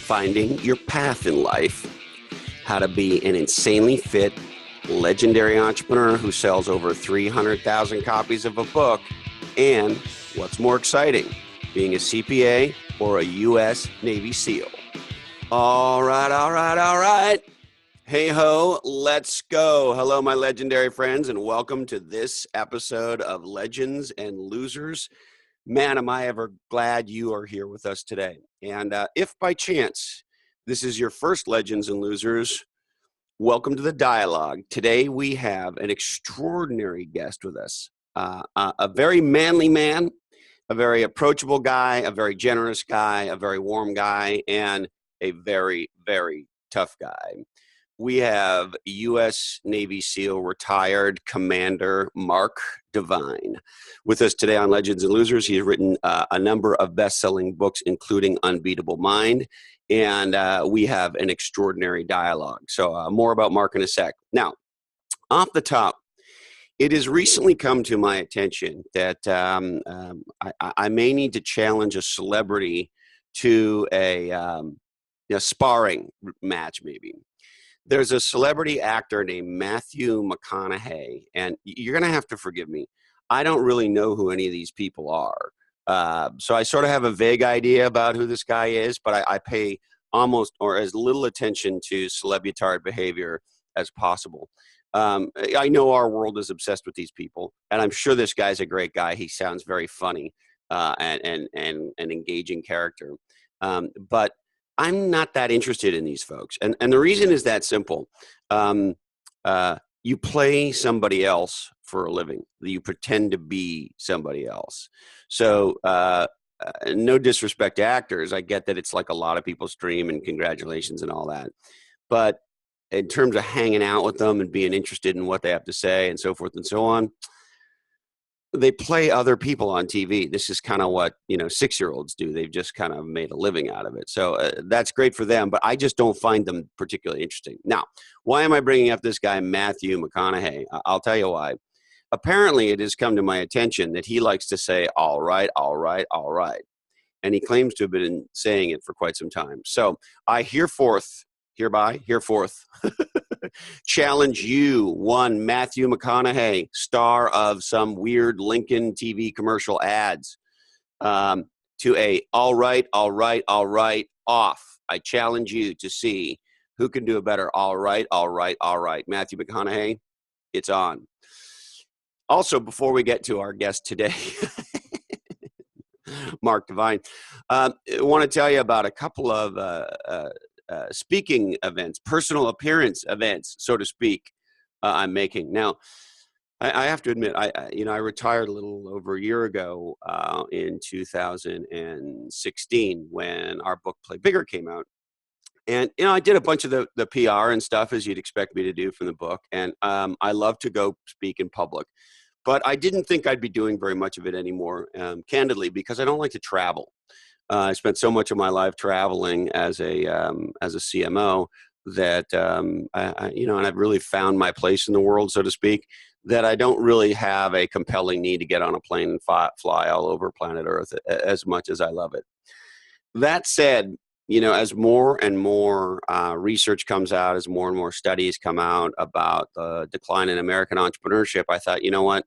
finding your path in life, how to be an insanely fit, legendary entrepreneur who sells over 300,000 copies of a book, and what's more exciting, being a CPA or a U.S. Navy SEAL. All right. Hey ho, let's go. Hello, my legendary friends, and welcome to this episode of Legends and Losers. Man, am I ever glad you are here with us today. And if by chance this is your first Legends and Losers, welcome to the dialogue. Today we have an extraordinary guest with us, a very manly man, a very approachable guy, a very generous guy, a very warm guy, and a very, very tough guy. We have U.S. Navy SEAL retired Commander Mark Divine with us today on Legends and Losers. He's written a number of best-selling books, including Unbeatable Mind, and we have an extraordinary dialogue. So more about Mark in a sec. Now, off the top, it has recently come to my attention that I may need to challenge a celebrity to a sparring match, maybe. There's a celebrity actor named Matthew McConaughey, and you're going to have to forgive me. I don't really know who any of these people are. So I sort of have a vague idea about who this guy is, but I pay almost or as little attention to celebutard behavior as possible. I know our world is obsessed with these people, and I'm sure this guy's a great guy. He sounds very funny and an engaging character. But I'm not that interested in these folks. And the reason is that simple. You play somebody else for a living. You pretend to be somebody else. So no disrespect to actors. I get that it's like a lot of people's dream and congratulations and all that. But in terms of hanging out with them and being interested in what they have to say and so forth and so on, they play other people on TV. This is kind of what, 6-year-olds do. They've just kind of made a living out of it. So that's great for them, but I just don't find them particularly interesting. Now, why am I bringing up this guy, Matthew McConaughey? I'll tell you why. Apparently, it has come to my attention that he likes to say, all right, all right, all right. And he claims to have been saying it for quite some time. So I hereby, challenge you, one Matthew McConaughey, star of some weird Lincoln TV commercial ads, to a all right, all right, all right, off. I challenge you to see who can do a better all right, all right, all right. Matthew McConaughey, it's on. Also, before we get to our guest today, Mark Divine, I want to tell you about a couple of speaking events, personal appearance events, so to speak, I'm making. Now, I have to admit, I retired a little over a year ago in 2016 when our book Play Bigger came out. And, I did a bunch of the PR and stuff as you'd expect me to do from the book. And I love to go speak in public. But I didn't think I'd be doing very much of it anymore, candidly, because I don't like to travel. I spent so much of my life traveling as a CMO that and I've really found my place in the world, so to speak, that I don't really have a compelling need to get on a plane and fly all over planet Earth as much as I love it. That said, as more and more research comes out, as more and more studies come out about the decline in American entrepreneurship, I thought, you know what?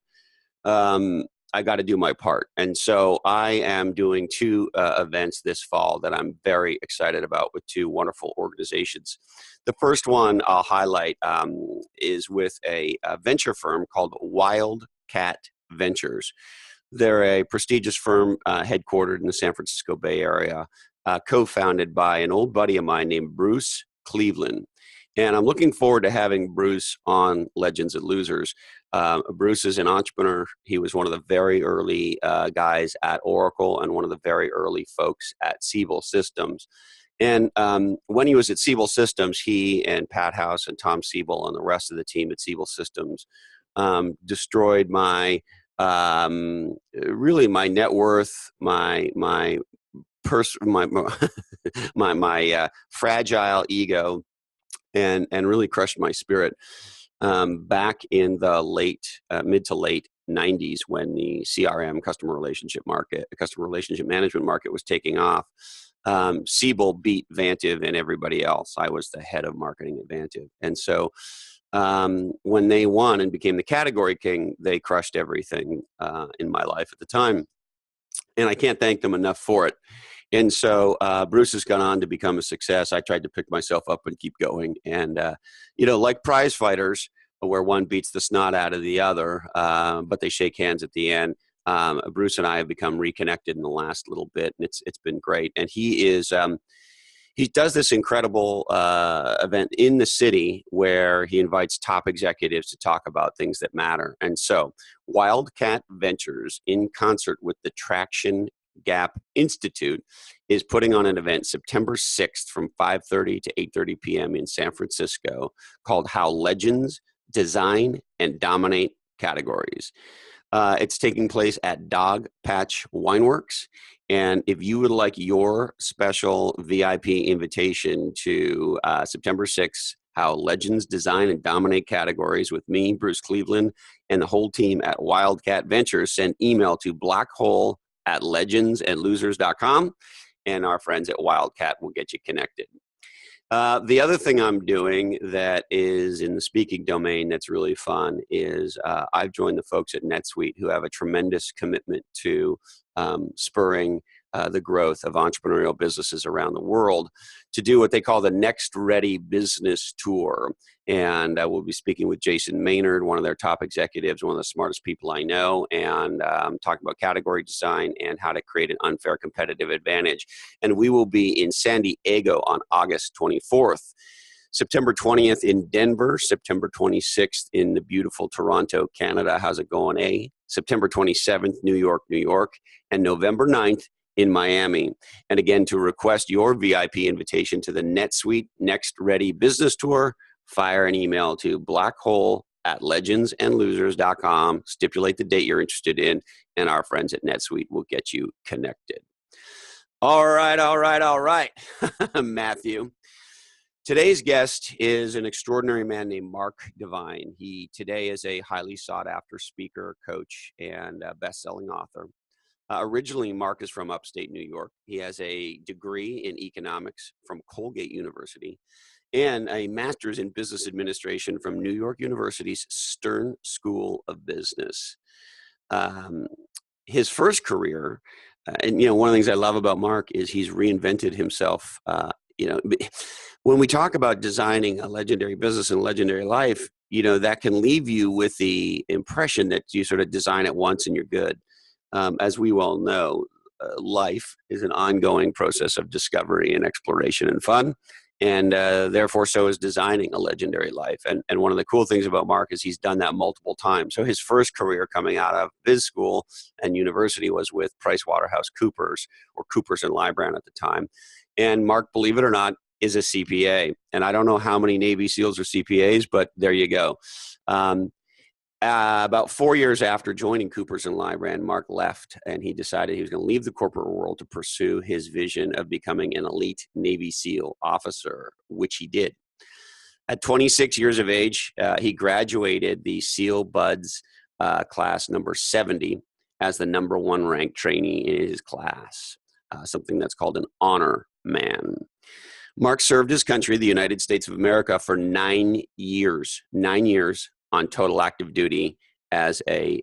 I got to do my part. And so I am doing 2 events this fall that I'm very excited about with 2 wonderful organizations. The first one I'll highlight is with a venture firm called Wildcat Ventures. They're a prestigious firm headquartered in the San Francisco Bay Area, co-founded by an old buddy of mine named Bruce Cleveland. And I'm looking forward to having Bruce on Legends and Losers. Bruce is an entrepreneur. He was one of the very early guys at Oracle and one of the very early folks at Siebel Systems. And when he was at Siebel Systems, he and Pat House and Tom Siebel and the rest of the team at Siebel Systems destroyed my really my net worth, my fragile ego, and really crushed my spirit back in the mid to late 90s when the CRM customer relationship management market was taking off. Siebel beat Vantive and everybody else. I was the head of marketing at Vantive. And so when they won and became the category king, they crushed everything in my life at the time. And I can't thank them enough for it. And so Bruce has gone on to become a success. I tried to pick myself up and keep going. And, like prize fighters, where one beats the snot out of the other, but they shake hands at the end. Bruce and I have become reconnected in the last little bit, and it's been great. And he does this incredible event in the city where he invites top executives to talk about things that matter. And so Wildcat Ventures, in concert with the Traction Gap Institute, is putting on an event September 6th from 5:30 to 8:30 p.m. in San Francisco called How Legends Design and Dominate Categories. It's taking place at Dog Patch Wineworks. And if you would like your special VIP invitation to September 6th, How Legends Design and Dominate Categories with me, Bruce Cleveland, and the whole team at Wildcat Ventures, send email to blackhole@legendsandlosers.com, and our friends at Wildcat will get you connected. The other thing I'm doing that is in the speaking domain that's really fun is I've joined the folks at NetSuite who have a tremendous commitment to spurring the growth of entrepreneurial businesses around the world to do what they call the Next Ready Business Tour. And we'll be speaking with Jason Maynard, one of their top executives, one of the smartest people I know, and talking about category design and how to create an unfair competitive advantage. And we will be in San Diego on August 24th. September 20th in Denver, September 26th in the beautiful Toronto, Canada. How's it going, September 27th, New York, New York, and November 9th in Miami. And again, to request your VIP invitation to the NetSuite Next Ready Business Tour, fire an email to blackhole@legendsandlosers.com, stipulate the date you're interested in, and our friends at NetSuite will get you connected. All right, Matthew. Today's guest is an extraordinary man named Mark Divine. He today is a highly sought after speaker, coach, and best-selling author. Originally, Mark is from upstate New York. He has a degree in economics from Colgate University and a master's in business administration from New York University's Stern School of Business. His first career, and one of the things I love about Mark is he's reinvented himself. When we talk about designing a legendary business and legendary life, that can leave you with the impression that you sort of design it once and you're good. As we well know, life is an ongoing process of discovery and exploration and fun. And therefore, so is designing a legendary life. And one of the cool things about Mark is he's done that multiple times. So his first career coming out of biz school and university was with PricewaterhouseCoopers, or Coopers and Lybrand at the time. And Mark, believe it or not, is a CPA. And I don't know how many Navy SEALs are CPAs, but there you go. About 4 years after joining Coopers and Lybrand, Mark left, and he decided he was going to leave the corporate world to pursue his vision of becoming an elite Navy SEAL officer, which he did. At 26 years of age, he graduated the SEAL Buds class number 70 as the number one ranked trainee in his class, something that's called an honor man. Mark served his country, the United States of America, for 9 years on total active duty as a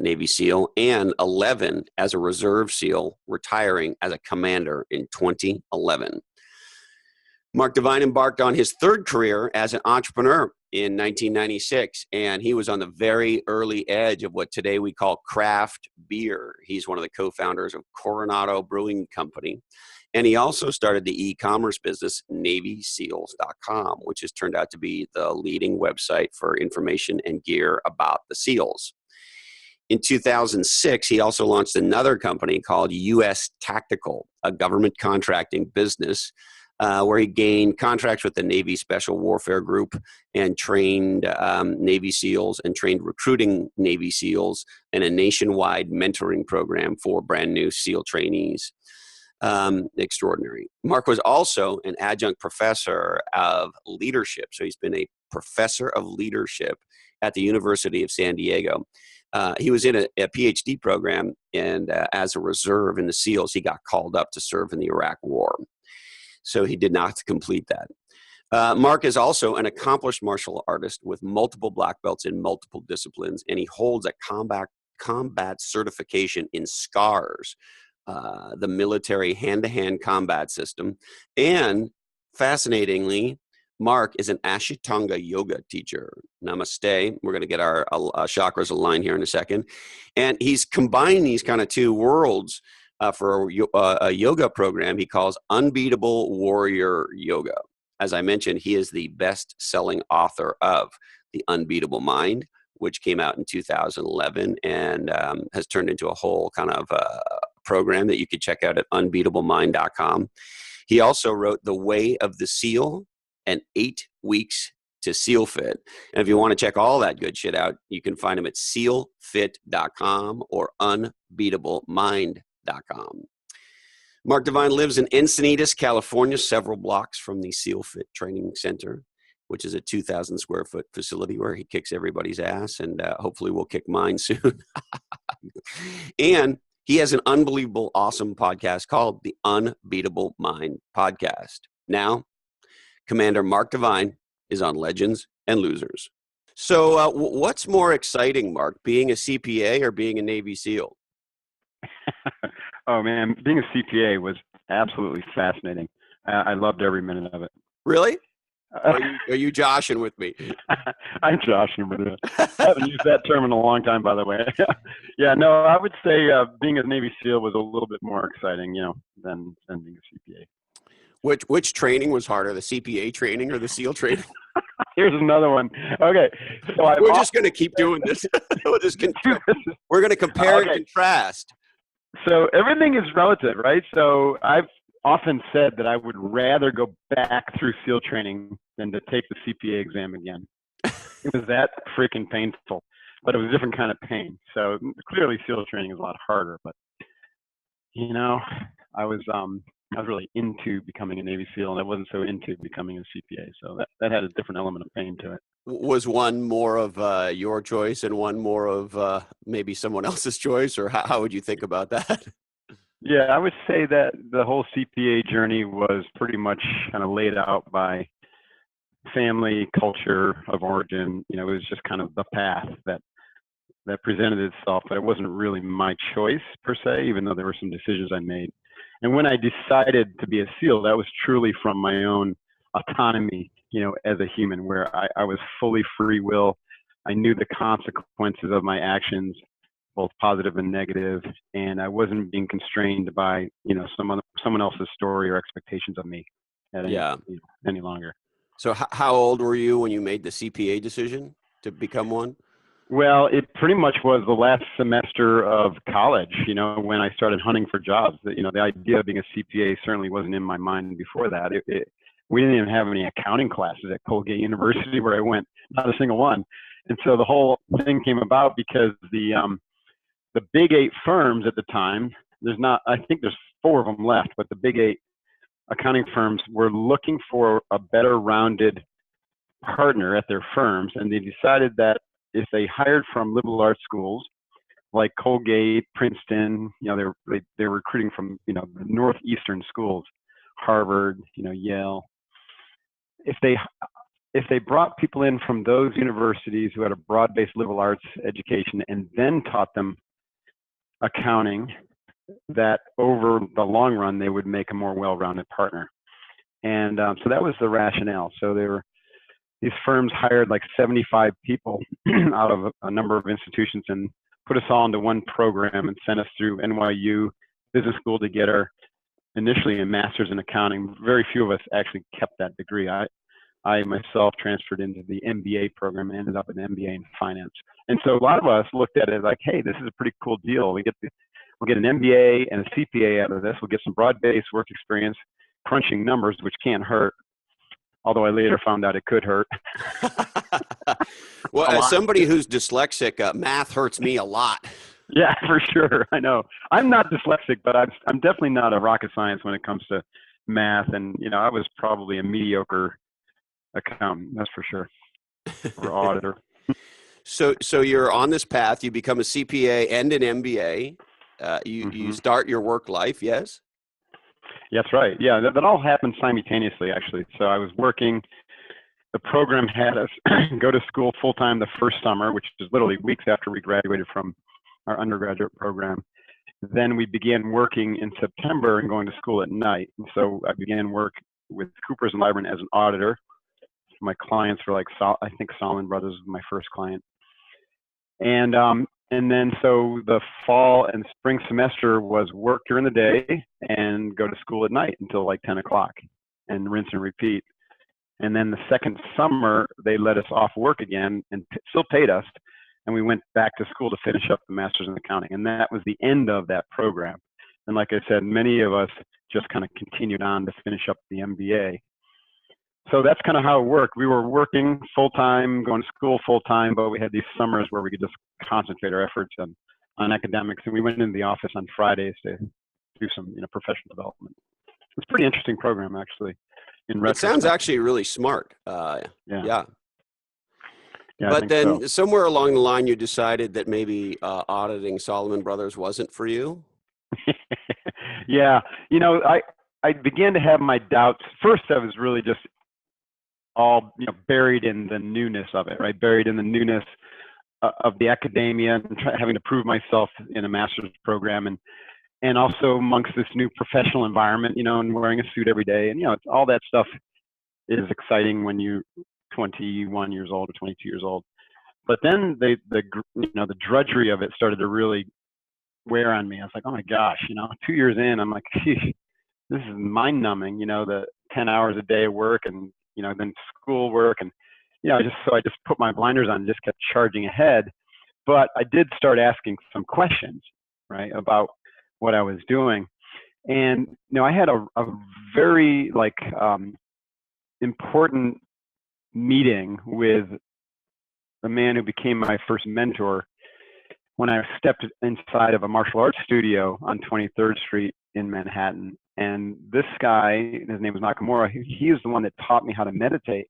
Navy SEAL, and 11 as a Reserve SEAL, retiring as a commander in 2011. Mark Divine embarked on his third career as an entrepreneur in 1996, and he was on the very early edge of what today we call craft beer. He's one of the co-founders of Coronado Brewing Company. And he also started the e-commerce business, NavySeals.com, which has turned out to be the leading website for information and gear about the SEALs. In 2006, he also launched another company called US Tactical, a government contracting business, where he gained contracts with the Navy Special Warfare Group and trained Navy SEALs and trained recruiting Navy SEALs in a nationwide mentoring program for brand new SEAL trainees. Extraordinary. Mark was also an adjunct professor of leadership. So he's been a professor of leadership at the University of San Diego. he was in a PhD program, and as a reserve in the SEALs, he got called up to serve in the Iraq War. So he did not complete that. Mark is also an accomplished martial artist with multiple black belts in multiple disciplines, and he holds a combat certification in SCARS, the military hand-to-hand combat system. And fascinatingly, Mark is an Ashtanga yoga teacher. Namaste. We're going to get our chakras aligned here in a second. And he's combining these kind of two worlds for a yoga program he calls Unbeatable Warrior Yoga. As I mentioned, he is the best-selling author of The Unbeatable Mind, which came out in 2011 and has turned into a whole kind of program that you could check out at unbeatablemind.com. He also wrote The Way of the SEAL and 8 Weeks to SEALFit. And if you want to check all that good shit out, you can find him at sealfit.com or unbeatablemind.com. Mark Divine lives in Encinitas, California, several blocks from the SEALFit Training Center, which is a 2,000 square foot facility where he kicks everybody's ass, and hopefully we'll kick mine soon. And he has an unbelievable, awesome podcast called the Unbeatable Mind Podcast. Now, Commander Mark Divine is on Legends and Losers. So what's more exciting, Mark, being a CPA or being a Navy SEAL? Oh, man, being a CPA was absolutely fascinating. I loved every minute of it. Really? Are you joshing with me? I'm joshing with it. I haven't used that term in a long time, by the way. Yeah, no, I would say being a Navy SEAL was a little bit more exciting, than being a CPA. Which training was harder, the CPA training or the SEAL training? Here's another one. Okay, so we're just going to keep doing this. We're going to compare and contrast. So everything is relative, right? So I've often said that I would rather go back through SEAL training than to take the CPA exam again. It was that freaking painful, but it was a different kind of pain. So clearly SEAL training is a lot harder, but I was really into becoming a Navy SEAL, and I wasn't so into becoming a CPA. So that had a different element of pain to it. Was one more of your choice and one more of maybe someone else's choice, or how would you think about that? Yeah, I would say that the whole CPA journey was pretty much kind of laid out by family, culture of origin. It was just kind of the path that presented itself, but it wasn't really my choice per se, even though there were some decisions I made. And when I decided to be a SEAL, that was truly from my own autonomy, as a human, where I was fully free will. I knew the consequences of my actions, both positive and negative, and I wasn't being constrained by, someone else's story or expectations of me any longer. So how old were you when you made the CPA decision to become one? Well, it pretty much was the last semester of college, when I started hunting for jobs. The idea of being a CPA certainly wasn't in my mind before that. We didn't even have any accounting classes at Colgate University where I went, not a single one. And so the whole thing came about because the big 8 firms at the time, I think there's 4 of them left, but the big 8 accounting firms were looking for a better rounded partner at their firms. And they decided that if they hired from liberal arts schools like Colgate, Princeton, they're recruiting from, the northeastern schools, Harvard, Yale. If they brought people in from those universities who had a broad-based liberal arts education and then taught them accounting, that over the long run, they would make a more well-rounded partner. And so that was the rationale. So these firms hired like 75 people out of a number of institutions and put us all into one program and sent us through NYU Business School to get our initially a master's in accounting. Very few of us actually kept that degree. I myself transferred into the MBA program and ended up an MBA in finance. And so a lot of us looked at it like, hey, this is a pretty cool deal. We'll get an MBA and a CPA out of this. We'll get some broad-based work experience, crunching numbers, which can't hurt. Although I later found out it could hurt. Well, as somebody who's dyslexic, math hurts me a lot. Yeah, for sure. I know. I'm not dyslexic, but I'm definitely not a rocket science when it comes to math. And, I was probably a mediocre accountant, that's for sure, or auditor. So you're on this path. You become a CPA and an MBA. You start your work life. Yes. That's right. Yeah, that all happened simultaneously, actually. So I was working. The program had us go to school full time the first summer, which is literally weeks after we graduated from our undergraduate program. Then we began working in September and going to school at night. And so I began work with Coopers and Lybrand as an auditor. My clients were like, I think Solomon Brothers was my first client. And then so the fall and spring semester was work during the day and go to school at night until like 10 o'clock and rinse and repeat. And then the second summer, they let us off work again and still paid us. And we went back to school to finish up the master's in accounting. And that was the end of that program. And like I said, many of us just kind of continued on to finish up the MBA. So that's kind of how it worked. We were working full time, going to school full time, but we had these summers where we could just concentrate our efforts on academics. And we went into the office on Fridays to do some professional development. It's a pretty interesting program, actually. It sounds actually really smart. Yeah. But then so. Somewhere along the line, you decided that maybe auditing Solomon Brothers wasn't for you. Yeah. I began to have my doubts. First, I was really just all buried in the newness of it, right? Buried in the newness of the academia and having to prove myself in a master's program and also amongst this new professional environment, and wearing a suit every day. And, it's all that stuff is exciting when you're 21 years old or 22 years old. But then the drudgery of it started to really wear on me. I was like, oh my gosh, 2 years in, I'm like, geez, this is mind numbing, the 10 hours a day of work and, then school work. And, I just put my blinders on and just kept charging ahead. But I did start asking some questions, right, about what I was doing. And, I had a very important meeting with the man who became my first mentor when I stepped inside of a martial arts studio on 23rd Street in Manhattan. And this guy, his name was Nakamura, he was the one that taught me how to meditate.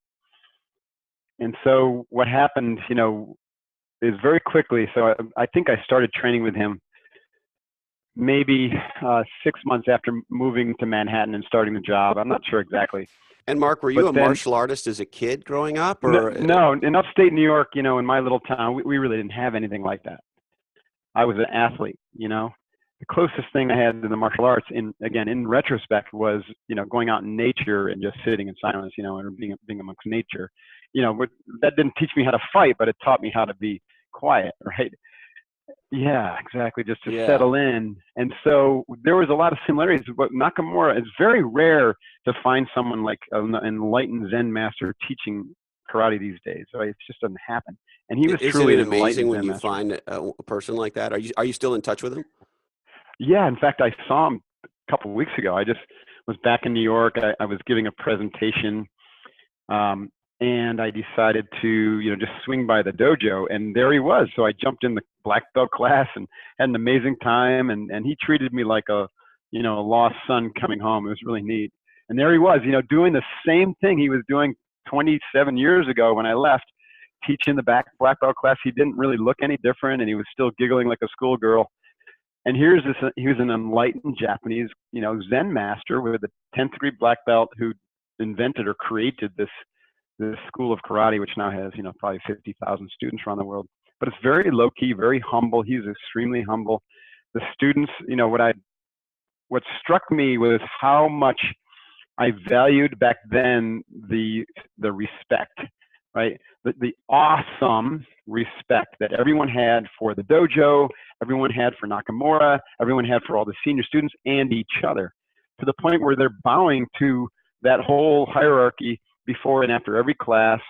And so what happened, is very quickly, so I think I started training with him maybe 6 months after moving to Manhattan and starting the job. I'm not sure exactly. And Mark, were you a martial artist as a kid growing up? Or? No, in upstate New York, in my little town, we really didn't have anything like that. I was an athlete, The closest thing I had to the martial arts, in retrospect, was, going out in nature and just sitting in silence, and being amongst nature. But that didn't teach me how to fight, but it taught me how to be quiet, right? Yeah, exactly. Just to settle in. And so there was a lot of similarities. But Nakamura, it's very rare to find someone like an enlightened Zen master teaching karate these days. So it just doesn't happen. And he was truly an amazing when you find a person like that. Are you still in touch with him? Yeah, in fact, I saw him a couple of weeks ago. I just was back in New York. I was giving a presentation, and I decided to, just swing by the dojo, and there he was. So I jumped in the black belt class and had an amazing time, and he treated me like a lost son coming home. It was really neat. And there he was, doing the same thing he was doing 27 years ago when I left, teaching the black belt class. He didn't really look any different, and he was still giggling like a schoolgirl. And he was an enlightened Japanese, Zen master with a 10th degree black belt who invented or created this school of karate, which now has, probably 50,000 students around the world. But it's very low key, very humble. He's extremely humble. The students, what struck me was how much I valued back then the respect, right? The awesome respect that everyone had for the dojo, everyone had for Nakamura, everyone had for all the senior students and each other, to the point where they're bowing to that whole hierarchy before and after every class.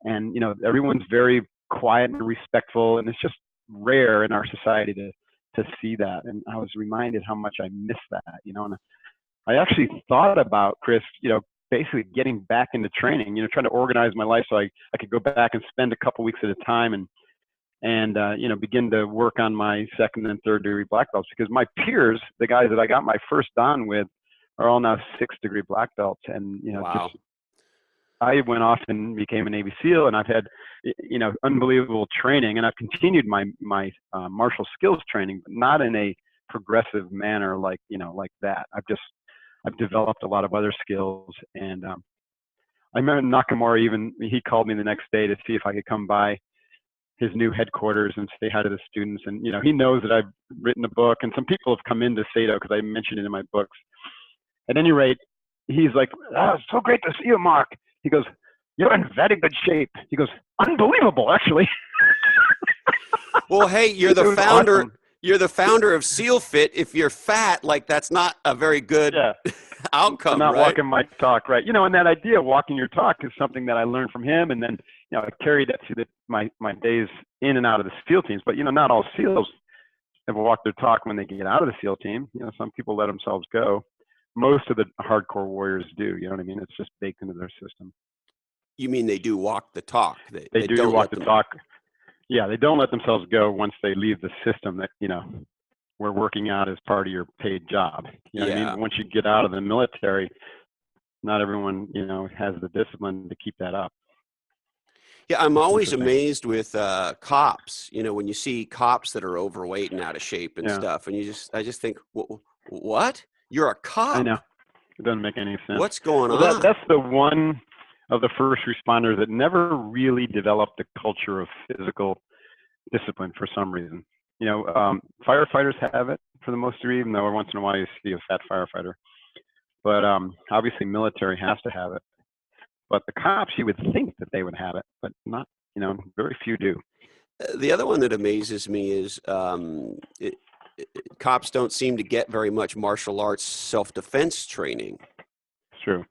And, everyone's very quiet and respectful. And it's just rare in our society to see that. And I was reminded how much I miss that, and I actually thought about, Chris, basically getting back into training, trying to organize my life so I could go back and spend a couple weeks at a time and begin to work on my second and third degree black belts, because my peers, the guys that I got my first dan with, are all now 6th degree black belts. And, wow. I went off and became a Navy SEAL, and I've had, unbelievable training, and I've continued my martial skills training, but not in a progressive manner like that. I've developed a lot of other skills, and I remember Nakamura, he called me the next day to see if I could come by his new headquarters and say hi to the students. And, he knows that I've written a book, and some people have come into Sato because I mentioned it in my books. At any rate, he's like, it's so great to see you, Mark. He goes, you're in very good shape. He goes, unbelievable, actually. Well, hey, you're the founder. Awesome. You're the founder of SEALFIT. If you're fat, like that's not a very good outcome, I'm not right? walking my talk, right? And that idea of walking your talk is something that I learned from him, and then I carried that to my days in and out of the SEAL teams. But not all SEALs have walked their talk when they get out of the SEAL team. Some people let themselves go. Most of the hardcore warriors do. You know what I mean? It's just baked into their system. You mean they do walk the talk? They do don't walk the talk. Yeah, they don't let themselves go once they leave the system that we're working out as part of your paid job. You know what I mean? Once you get out of the military, not everyone has the discipline to keep that up. Yeah, I'm always amazed with cops. When you see cops that are overweight and out of shape and stuff, and I just think, what? You're a cop? I know. It doesn't make any sense. What's going on? That's the one of the first responders that never really developed a culture of physical discipline for some reason. Firefighters have it for the most degree, even though once in a while you see a fat firefighter. But obviously military has to have it. But the cops, you would think that they would have it, but not, very few do. The other one that amazes me is cops don't seem to get very much martial arts self-defense training. It's true.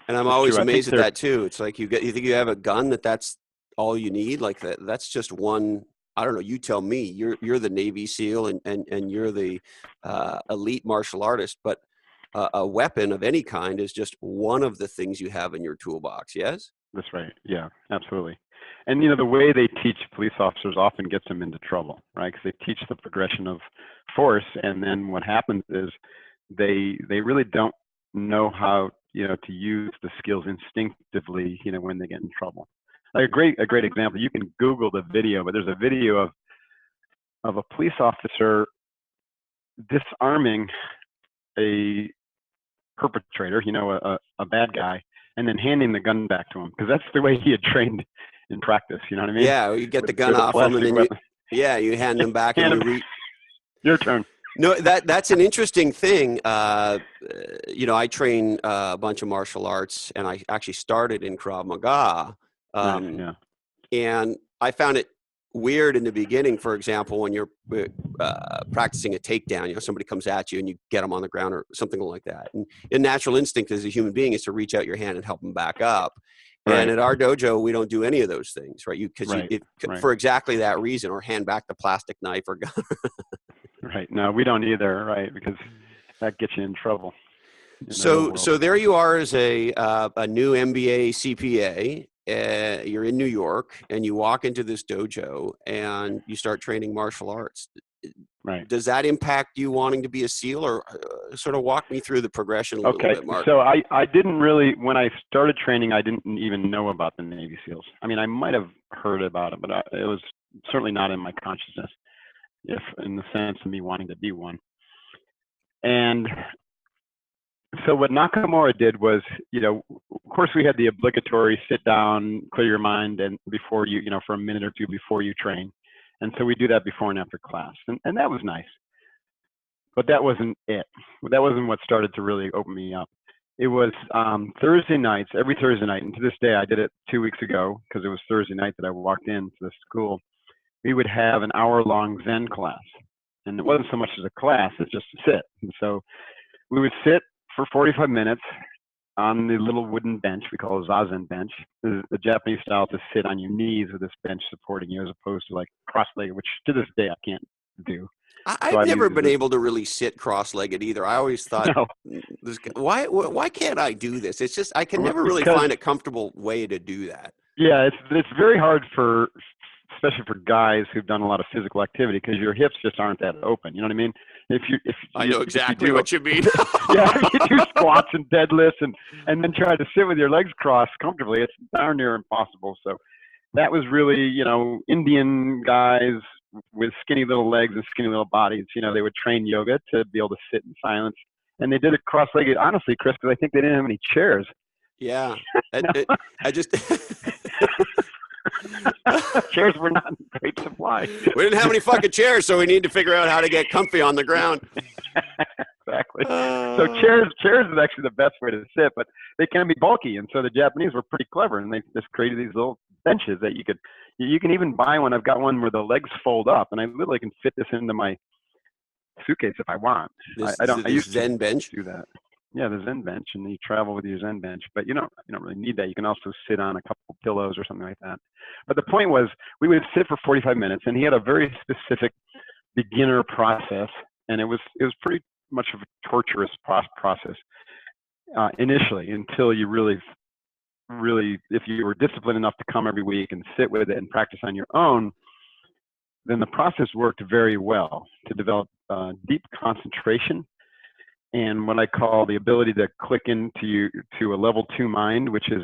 And I'm always amazed at that too. It's like you think you have a gun that's all you need? Like that's just one. I don't know. You tell me. You're the Navy SEAL and you're the elite martial artist, but a weapon of any kind is just one of the things you have in your toolbox. Yes. That's right. Yeah, absolutely. And the way they teach police officers often gets them into trouble, right? Because they teach the progression of force, and then what happens is they really don't know how to use the skills instinctively, when they get in trouble. Like a great example, you can Google the video, but there's a video of a police officer disarming a perpetrator, a bad guy, and then handing the gun back to him, because that's the way he had trained in practice. You know what I mean? Yeah, you get the gun off him, and then you hand him back. Your turn. No, that's an interesting thing. I train a bunch of martial arts, and I actually started in Krav Maga. And I found it weird in the beginning. For example, when you're practicing a takedown, somebody comes at you and you get them on the ground or something like that. And a natural instinct as a human being is to reach out your hand and help them back up. Right. And at our dojo, we don't do any of those things, right? For exactly that reason, or hand back the plastic knife or gun. Right. No, we don't either, right? Because that gets you in trouble. So there you are as a new MBA CPA. You're in New York, and you walk into this dojo and you start training martial arts. Right. Does that impact you wanting to be a SEAL, or sort of walk me through the progression a little bit, Mark? So I didn't really, when I started training, I didn't even know about the Navy SEALs. I mean, I might have heard about it, but it was certainly not in my consciousness, if in the sense of me wanting to be one. And so what Nakamura did was, of course we had the obligatory sit down, clear your mind, and before you, for a minute or two before you train. And so we do that before and after class. And that was nice. But that wasn't it. That wasn't what started to really open me up. It was Thursday nights, every Thursday night. And to this day, I did it 2 weeks ago because it was Thursday night that I walked into the school. We would have an hour-long Zen class. And it wasn't so much as a class, it's just to sit. And so we would sit for 45 minutes on the little wooden bench we call a zazen bench. The Japanese style to sit on your knees with this bench supporting you, as opposed to like cross-legged, which to this day I can't do. I've never been able to really sit cross-legged either. I always thought, why can't I do this? It's just I can never really find a comfortable way to do that. Yeah, it's very hard for especially for guys who've done a lot of physical activity, because your hips just aren't that open. You know what I mean? I know exactly what you mean. Yeah, if you do squats and deadlifts and then try to sit with your legs crossed comfortably, it's darn near impossible. So that was really, Indian guys with skinny little legs and skinny little bodies. They would train yoga to be able to sit in silence. And they did it cross-legged, honestly, Chris, because I think they didn't have any chairs. Yeah. I just chairs were not in great supply. We didn't have any fucking chairs, so we need to figure out how to get comfy on the ground. Exactly. So chairs is actually the best way to sit, but they can be bulky, and so the Japanese were pretty clever, and they just created these little benches that you can even buy one. I've got one where the legs fold up, and I literally can fit this into my suitcase if I want. I used to Zen bench. do that. Yeah, the Zen bench, and you travel with your Zen bench, but you don't really need that. You can also sit on a couple pillows or something like that. But the point was, we would sit for 45 minutes, and he had a very specific beginner process, and it was pretty much of a torturous process initially, until you really, if you were disciplined enough to come every week and sit with it and practice on your own, then the process worked very well to develop deep concentration and what I call the ability to click into a level 2 mind, which is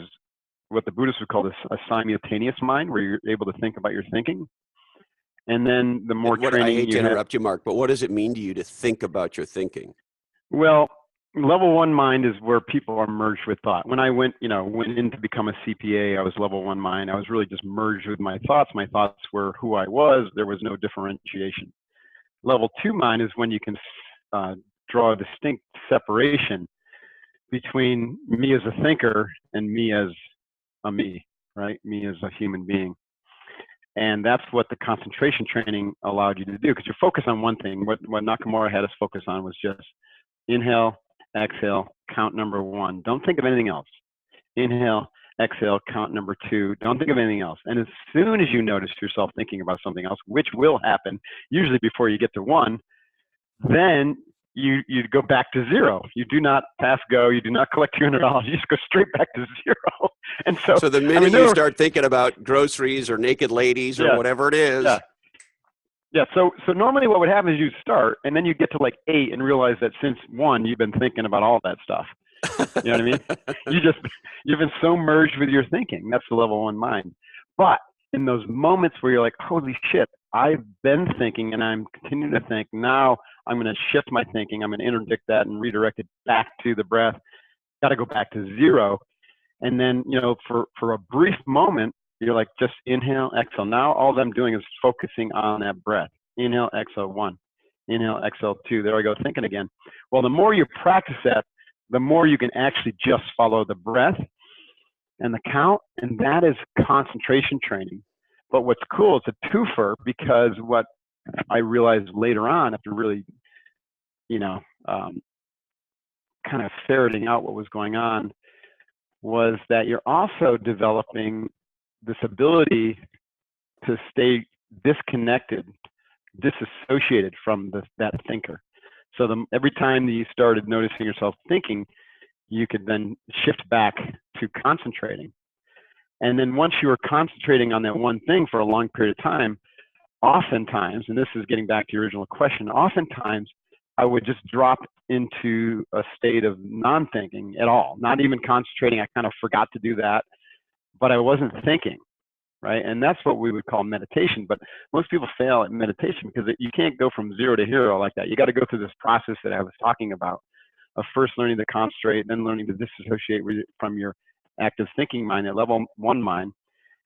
what the Buddhists would call a simultaneous mind, where you're able to think about your thinking. And then the more training I hate to interrupt you, Mark, but what does it mean to you to think about your thinking? Well, level 1 mind is where people are merged with thought. When I went in to become a CPA, I was level 1 mind. I was really just merged with my thoughts. My thoughts were who I was. There was no differentiation. Level 2 mind is when you can draw a distinct separation between me as a thinker and me as a me, right? Me as a human being. And that's what the concentration training allowed you to do, because you focus on one thing. What Nakamura had us focus on was just inhale, exhale, count number 1. Don't think of anything else. Inhale, exhale, count number 2. Don't think of anything else. And as soon as you notice yourself thinking about something else, which will happen usually before you get to 1, then you go back to 0. You do not pass go. You do not collect $200. You just go straight back to 0. And so the minute you start thinking about groceries or naked ladies or whatever it is. Yeah. So normally what would happen is you start, and then you get to like 8 and realize that since 1, you've been thinking about all that stuff. You know what I mean? You've been so merged with your thinking. That's the level 1 mind. But in those moments where you're like, holy shit, I've been thinking and I'm continuing to think. Now I'm going to shift my thinking. I'm going to interdict that and redirect it back to the breath. Got to go back to 0. And then, for a brief moment, you're like, just inhale, exhale. Now all I'm doing is focusing on that breath. Inhale, exhale, 1. Inhale, exhale, 2. There I go, thinking again. Well, the more you practice that, the more you can actually just follow the breath and the count, and that is concentration training. But what's cool, it's a twofer, because what I realized later on, after really, kind of ferreting out what was going on, was that you're also developing this ability to stay disconnected, disassociated from that thinker. So every time that you started noticing yourself thinking, you could then shift back to concentrating. And then once you were concentrating on that one thing for a long period of time, oftentimes, and this is getting back to your original question, oftentimes I would just drop into a state of non-thinking at all, not even concentrating. I kind of forgot to do that, but I wasn't thinking, right? And that's what we would call meditation. But most people fail at meditation because you can't go from 0 to hero like that. You got to go through this process that I was talking about of first learning to concentrate, then learning to disassociate from your active thinking mind, that level 1 mind.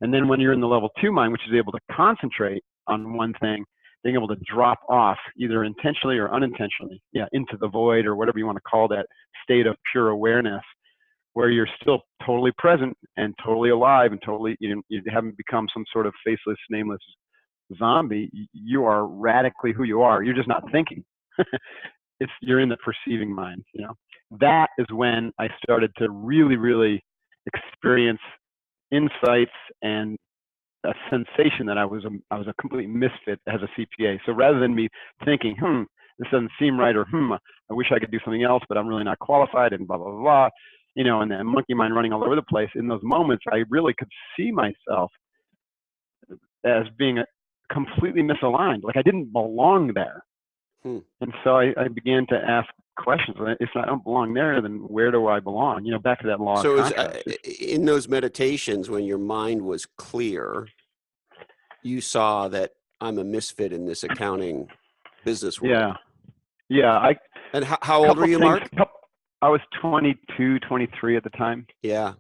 And then when you're in the level 2 mind, which is able to concentrate on one thing, being able to drop off either intentionally or unintentionally, into the void, or whatever you want to call that state of pure awareness, where you're still totally present and totally alive and totally, you haven't become some sort of faceless, nameless zombie. You are radically who you are. You're just not thinking. You're in the perceiving mind. That is when I started to really, really experience insights and a sensation that I was a complete misfit as a CPA. So rather than me thinking, this doesn't seem right, or I wish I could do something else, but I'm really not qualified, and blah, blah, blah, and then monkey mind running all over the place, in those moments, I really could see myself as being completely misaligned. Like I didn't belong there. And so I began to ask questions. If I don't belong there, then where do I belong? You know, back to that law of contrast. In those meditations, when your mind was clear, you saw that I'm a misfit in this accounting business world. Yeah. And how old were you, Mark? I was 22, 23 at the time. Yeah.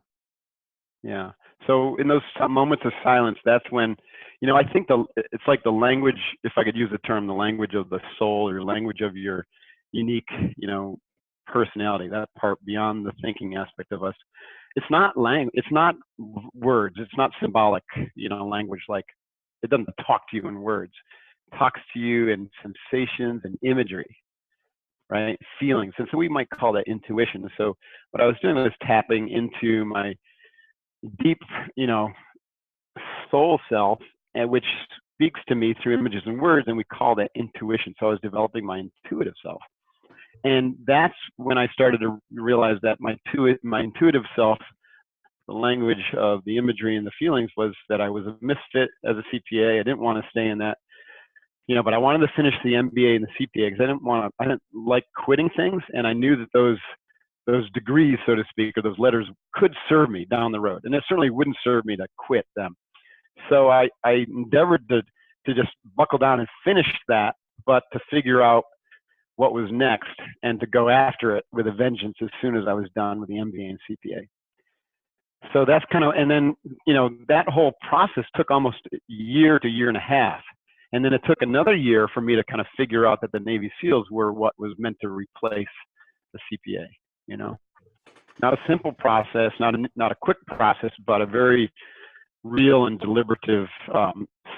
So in those moments of silence, that's when, you know, I think it's like the language, if I could use the term, the language of the soul, or language of your unique, you know, personality, that part beyond the thinking aspect of us. It's not it's not words. It's not symbolic, you know, language. Like it doesn't talk to you in words. It talks to you in sensations and imagery, right? Feelings. And so we might call that intuition. So what I was doing was tapping into my deep, you know, soul self, and which speaks to me through images and words, and we call that intuition. So I was developing my intuitive self. And that's when I started to realize that my intuitive self, the language of the imagery and the feelings, was that I was a misfit as a CPA. I didn't want to stay in that, you know, but I wanted to finish the MBA and the CPA because I didn't like quitting things. And I knew that those degrees, so to speak, or those letters could serve me down the road. And it certainly wouldn't serve me to quit them. So I endeavored to just buckle down and finish that, but to figure out what was next and to go after it with a vengeance as soon as I was done with the MBA and CPA. So that's kind of, and then, you know, that whole process took almost a year to year and a half. And then it took another year for me to kind of figure out that the Navy SEALs were what was meant to replace the CPA, you know. Not a simple process, not a quick process, but a very real and deliberative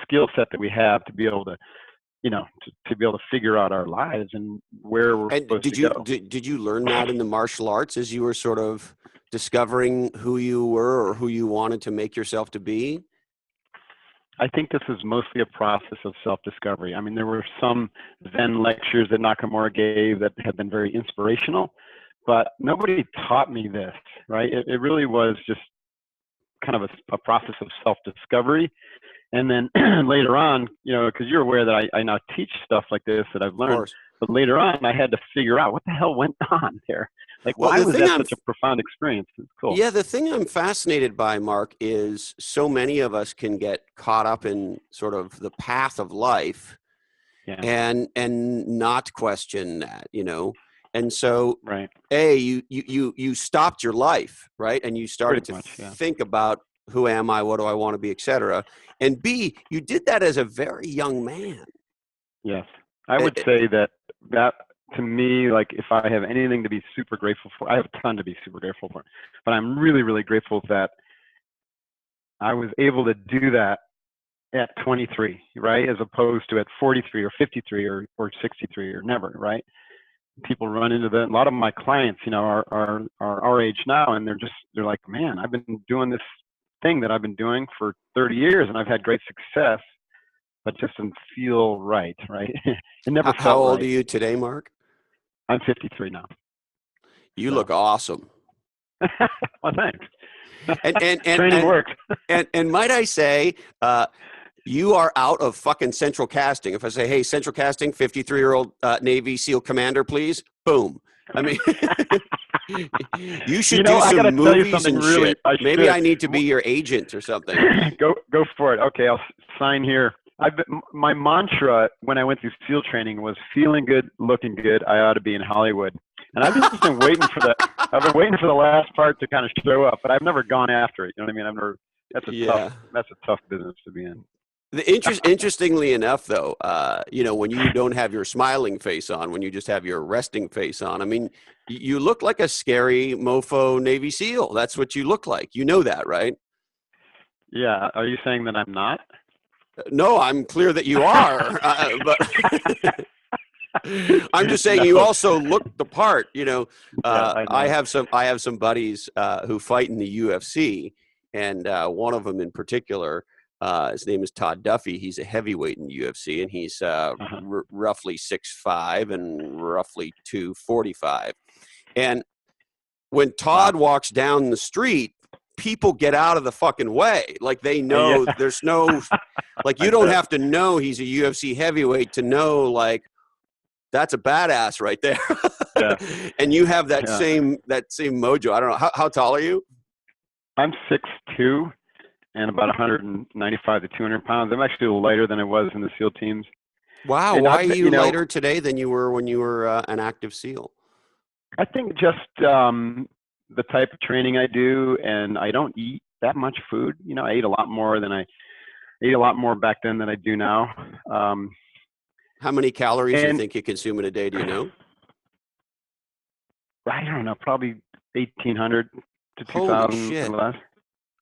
skill set that we have to be able to, you know, to be able to figure out our lives and where we're supposed to go. Did you learn that in the martial arts as you were sort of discovering who you were or who you wanted to make yourself to be? I think this is mostly a process of self-discovery. I mean, there were some Zen lectures that Nakamura gave that have been very inspirational, but nobody taught me this, right? It really was just kind of a process of self-discovery. And then later on, you know, because you're aware that I now teach stuff like this that I've learned, but later on I had to figure out what the hell went on there. Like, why was that such a profound experience? It's cool. Yeah, the thing I'm fascinated by, Mark, is so many of us can get caught up in sort of the path of life and not question that, you know. And so, right. You stopped your life, right? And you started to think about, who am I? What do I want to be, et cetera. And B, you did that as a very young man. Yes. I would say that to me, like, if I have anything to be super grateful for, I have a ton to be super grateful for, but I'm really, really grateful that I was able to do that at 23, right? As opposed to at 43 or 53 or 63 or never, right? People run into that. A lot of my clients, you know, are our age now, and they're like, man, I've been doing this thing that I've been doing for 30 years and I've had great success, but just didn't feel right? It never felt right. How old are you today, Mark? I'm 53 now. You look awesome. Well, thanks. And training works. and might I say, you are out of fucking central casting. If I say, hey, central casting, 53-year-old Navy SEAL commander, please, boom. I mean, you should do some movies and shit. Maybe I need to be your agent or something. Go for it. Okay, I'll sign here. My mantra when I went through SEAL training was feeling good, looking good. I ought to be in Hollywood. And I've just been waiting for that. I've been waiting for the last part to kind of show up, but I've never gone after it. You know what I mean? That's a tough business to be in. Interestingly enough, though, you know, when you don't have your smiling face on, when you just have your resting face on, I mean, you look like a scary mofo Navy SEAL. That's what you look like. You know that, right? Yeah. Are you saying that I'm not? No, I'm clear that you are. But I'm just saying you also look the part. You know, I have some buddies who fight in the UFC, and one of them in particular. His name is Todd Duffy. He's a heavyweight in the UFC, and he's roughly 6'5" and roughly 245. And when Todd walks down the street, people get out of the fucking way. Like they know there's no Like, you don't have to know he's a UFC heavyweight to know, like, that's a badass right there. Yeah. And you have that Yeah. same mojo. I don't know. How tall are you? I'm 6'2" and about 195 to 200 pounds. I'm actually a little lighter than I was in the SEAL teams. Wow. And Why I've, are you lighter today than you were when you were an active SEAL? I think just the type of training I do, and I don't eat that much food. You know, I ate a lot more back then than I do now. How many calories do you and think you consume in a day? Do you know? I don't know, probably 1,800 to Holy 2,000 shit. or less.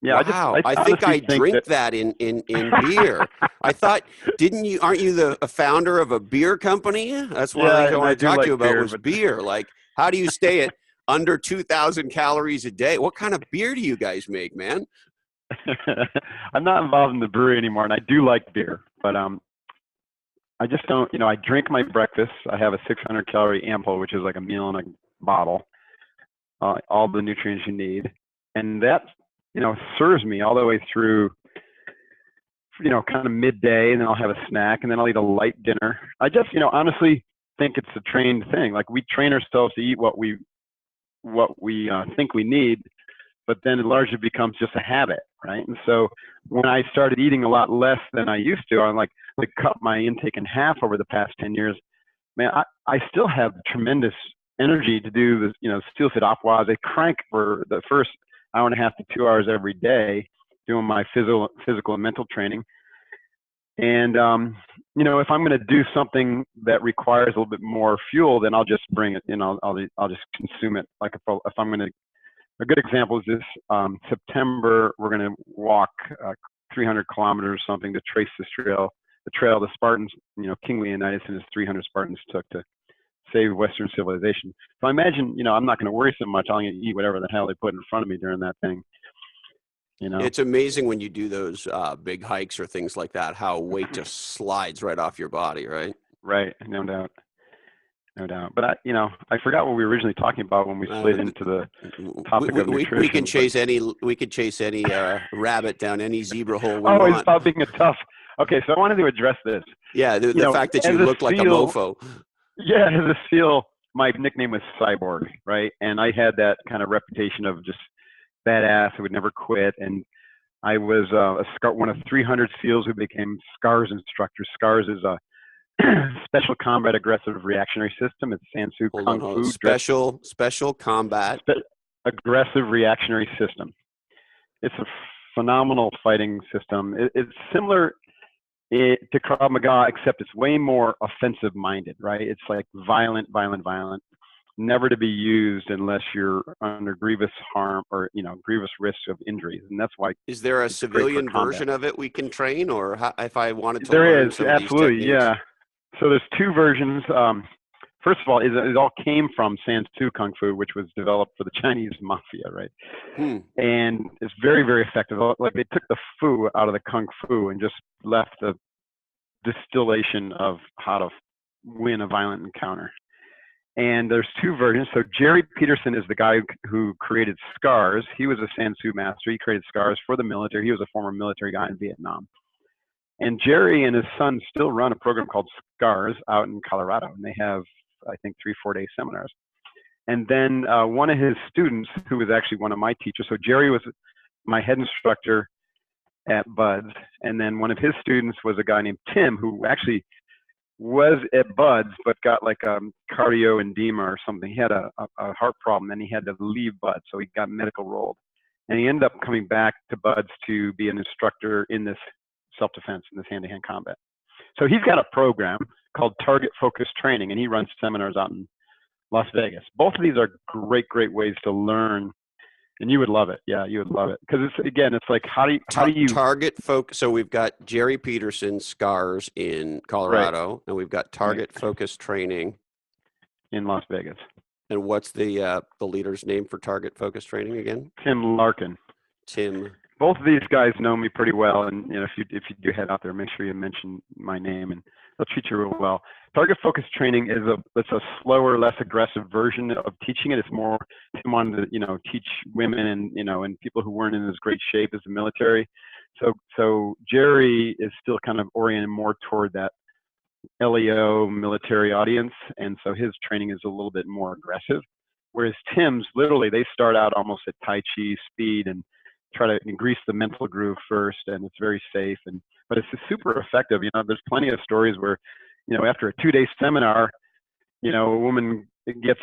Yeah, Wow. I I think I honestly think drink that in beer. I thought, aren't you a founder of a beer company? That's one of the things I and I want to do talk to like you about beer, was but beer. Like, how do you stay at under 2,000 calories a day? What kind of beer do you guys make, man? I'm not involved in the brewery anymore, and I do like beer, but I just don't. You know, I drink my breakfast. I have a 600 calorie ampoule, which is like a meal in a bottle, all the nutrients you need, and that, you know, serves me all the way through, you know, kind of midday, and then I'll have a snack, and then I'll eat a light dinner. I just, you know, honestly think it's a trained thing. Like, we train ourselves to eat what we think we need, but then it largely becomes just a habit, right? And so when I started eating a lot less than I used to, I'm like cut my intake in half over the past 10 years. Man, I still have tremendous energy to do the, you know, SEALIFT aquas. I crank for the first hour and a half to 2 hours every day doing my physical and mental training. And, you know, if I'm going to do something that requires a little bit more fuel, then I'll just bring it, you know, I'll just consume it. Like, if I'm going to, a good example is this September, we're going to walk 300 kilometers or something to trace this trail, the trail the Spartans, you know, King Leonidas and his 300 Spartans took to save Western civilization. So I imagine, you know, I'm not going to worry so much. I'm going to eat whatever the hell they put in front of me during that thing. You know, It's amazing when you do those big hikes or things like that, how weight just slides right off your body, right? Right. No doubt. No doubt. But I forgot what we were originally talking about when we slid into the topic of nutrition. We can chase any rabbit down any zebra hole we Oh, want. it's about being a tough. Okay, so I wanted to address this. Yeah, the fact that you look like a mofo. Yeah, as a SEAL, my nickname was Cyborg, right? And I had that kind of reputation of just badass. I would never quit. And I was one of 300 SEALs who became SCARS instructors. SCARS is a Special Combat Aggressive Reactionary System. It's Sansu Kung Fu. Special Combat Aggressive Reactionary System. It's a phenomenal fighting system. It's similar to Krav Maga, except it's way more offensive minded, right? It's like violent, never to be used unless you're under grievous harm or, you know, grievous risk of injuries. And that's why. Is there a civilian version of it we can train, or if I wanted to learn some of these techniques? There is, absolutely, yeah. So there's two versions. First of all, it all came from Sansu Kung Fu, which was developed for the Chinese mafia, right? And it's very, very effective. Like, they took the fu out of the Kung Fu and just left the distillation of how to win a violent encounter. And there's two versions. So Jerry Peterson is the guy who created SCARS. He was a Sansu master. He created SCARS for the military. He was a former military guy in Vietnam. And Jerry and his son still run a program called SCARS out in Colorado. And they have, I think, 3-4 day seminars. And then one of his students, who was actually one of my teachers, so Jerry was my head instructor at BUD/S. And then one of his students was a guy named Tim, who actually was at BUD/S, but got like cardio edema or something. He had a heart problem, and he had to leave BUD/S, so he got medical rolled. And he ended up coming back to BUD/S to be an instructor in this self-defense, in this hand-to-hand combat. So he's got a program called Target Focused Training, and he runs seminars out in Las Vegas. Both of these are great ways to learn, and you would love it. Yeah, you would love it, because it's like, how do you target focus? So we've got Jerry Peterson SCARS in Colorado, right, and we've got Target Focused Training in Las Vegas. And what's the leader's name for Target Focused Training again? Tim Larkin. Tim. Both of these guys know me pretty well, and if you do head out there, make sure you mention my name, and they'll treat you real well. Target focused training it's a slower, less aggressive version of teaching it. It's more, Tim wanted to teach women and and people who weren't in as great shape as the military So Jerry is still kind of oriented more toward that LEO military audience, and so his training is a little bit more aggressive. Whereas Tim's, literally, they start out almost at Tai Chi speed and try to grease the mental groove first, and it's very safe. But it's super effective. There's plenty of stories where, after a 2-day seminar, a woman gets,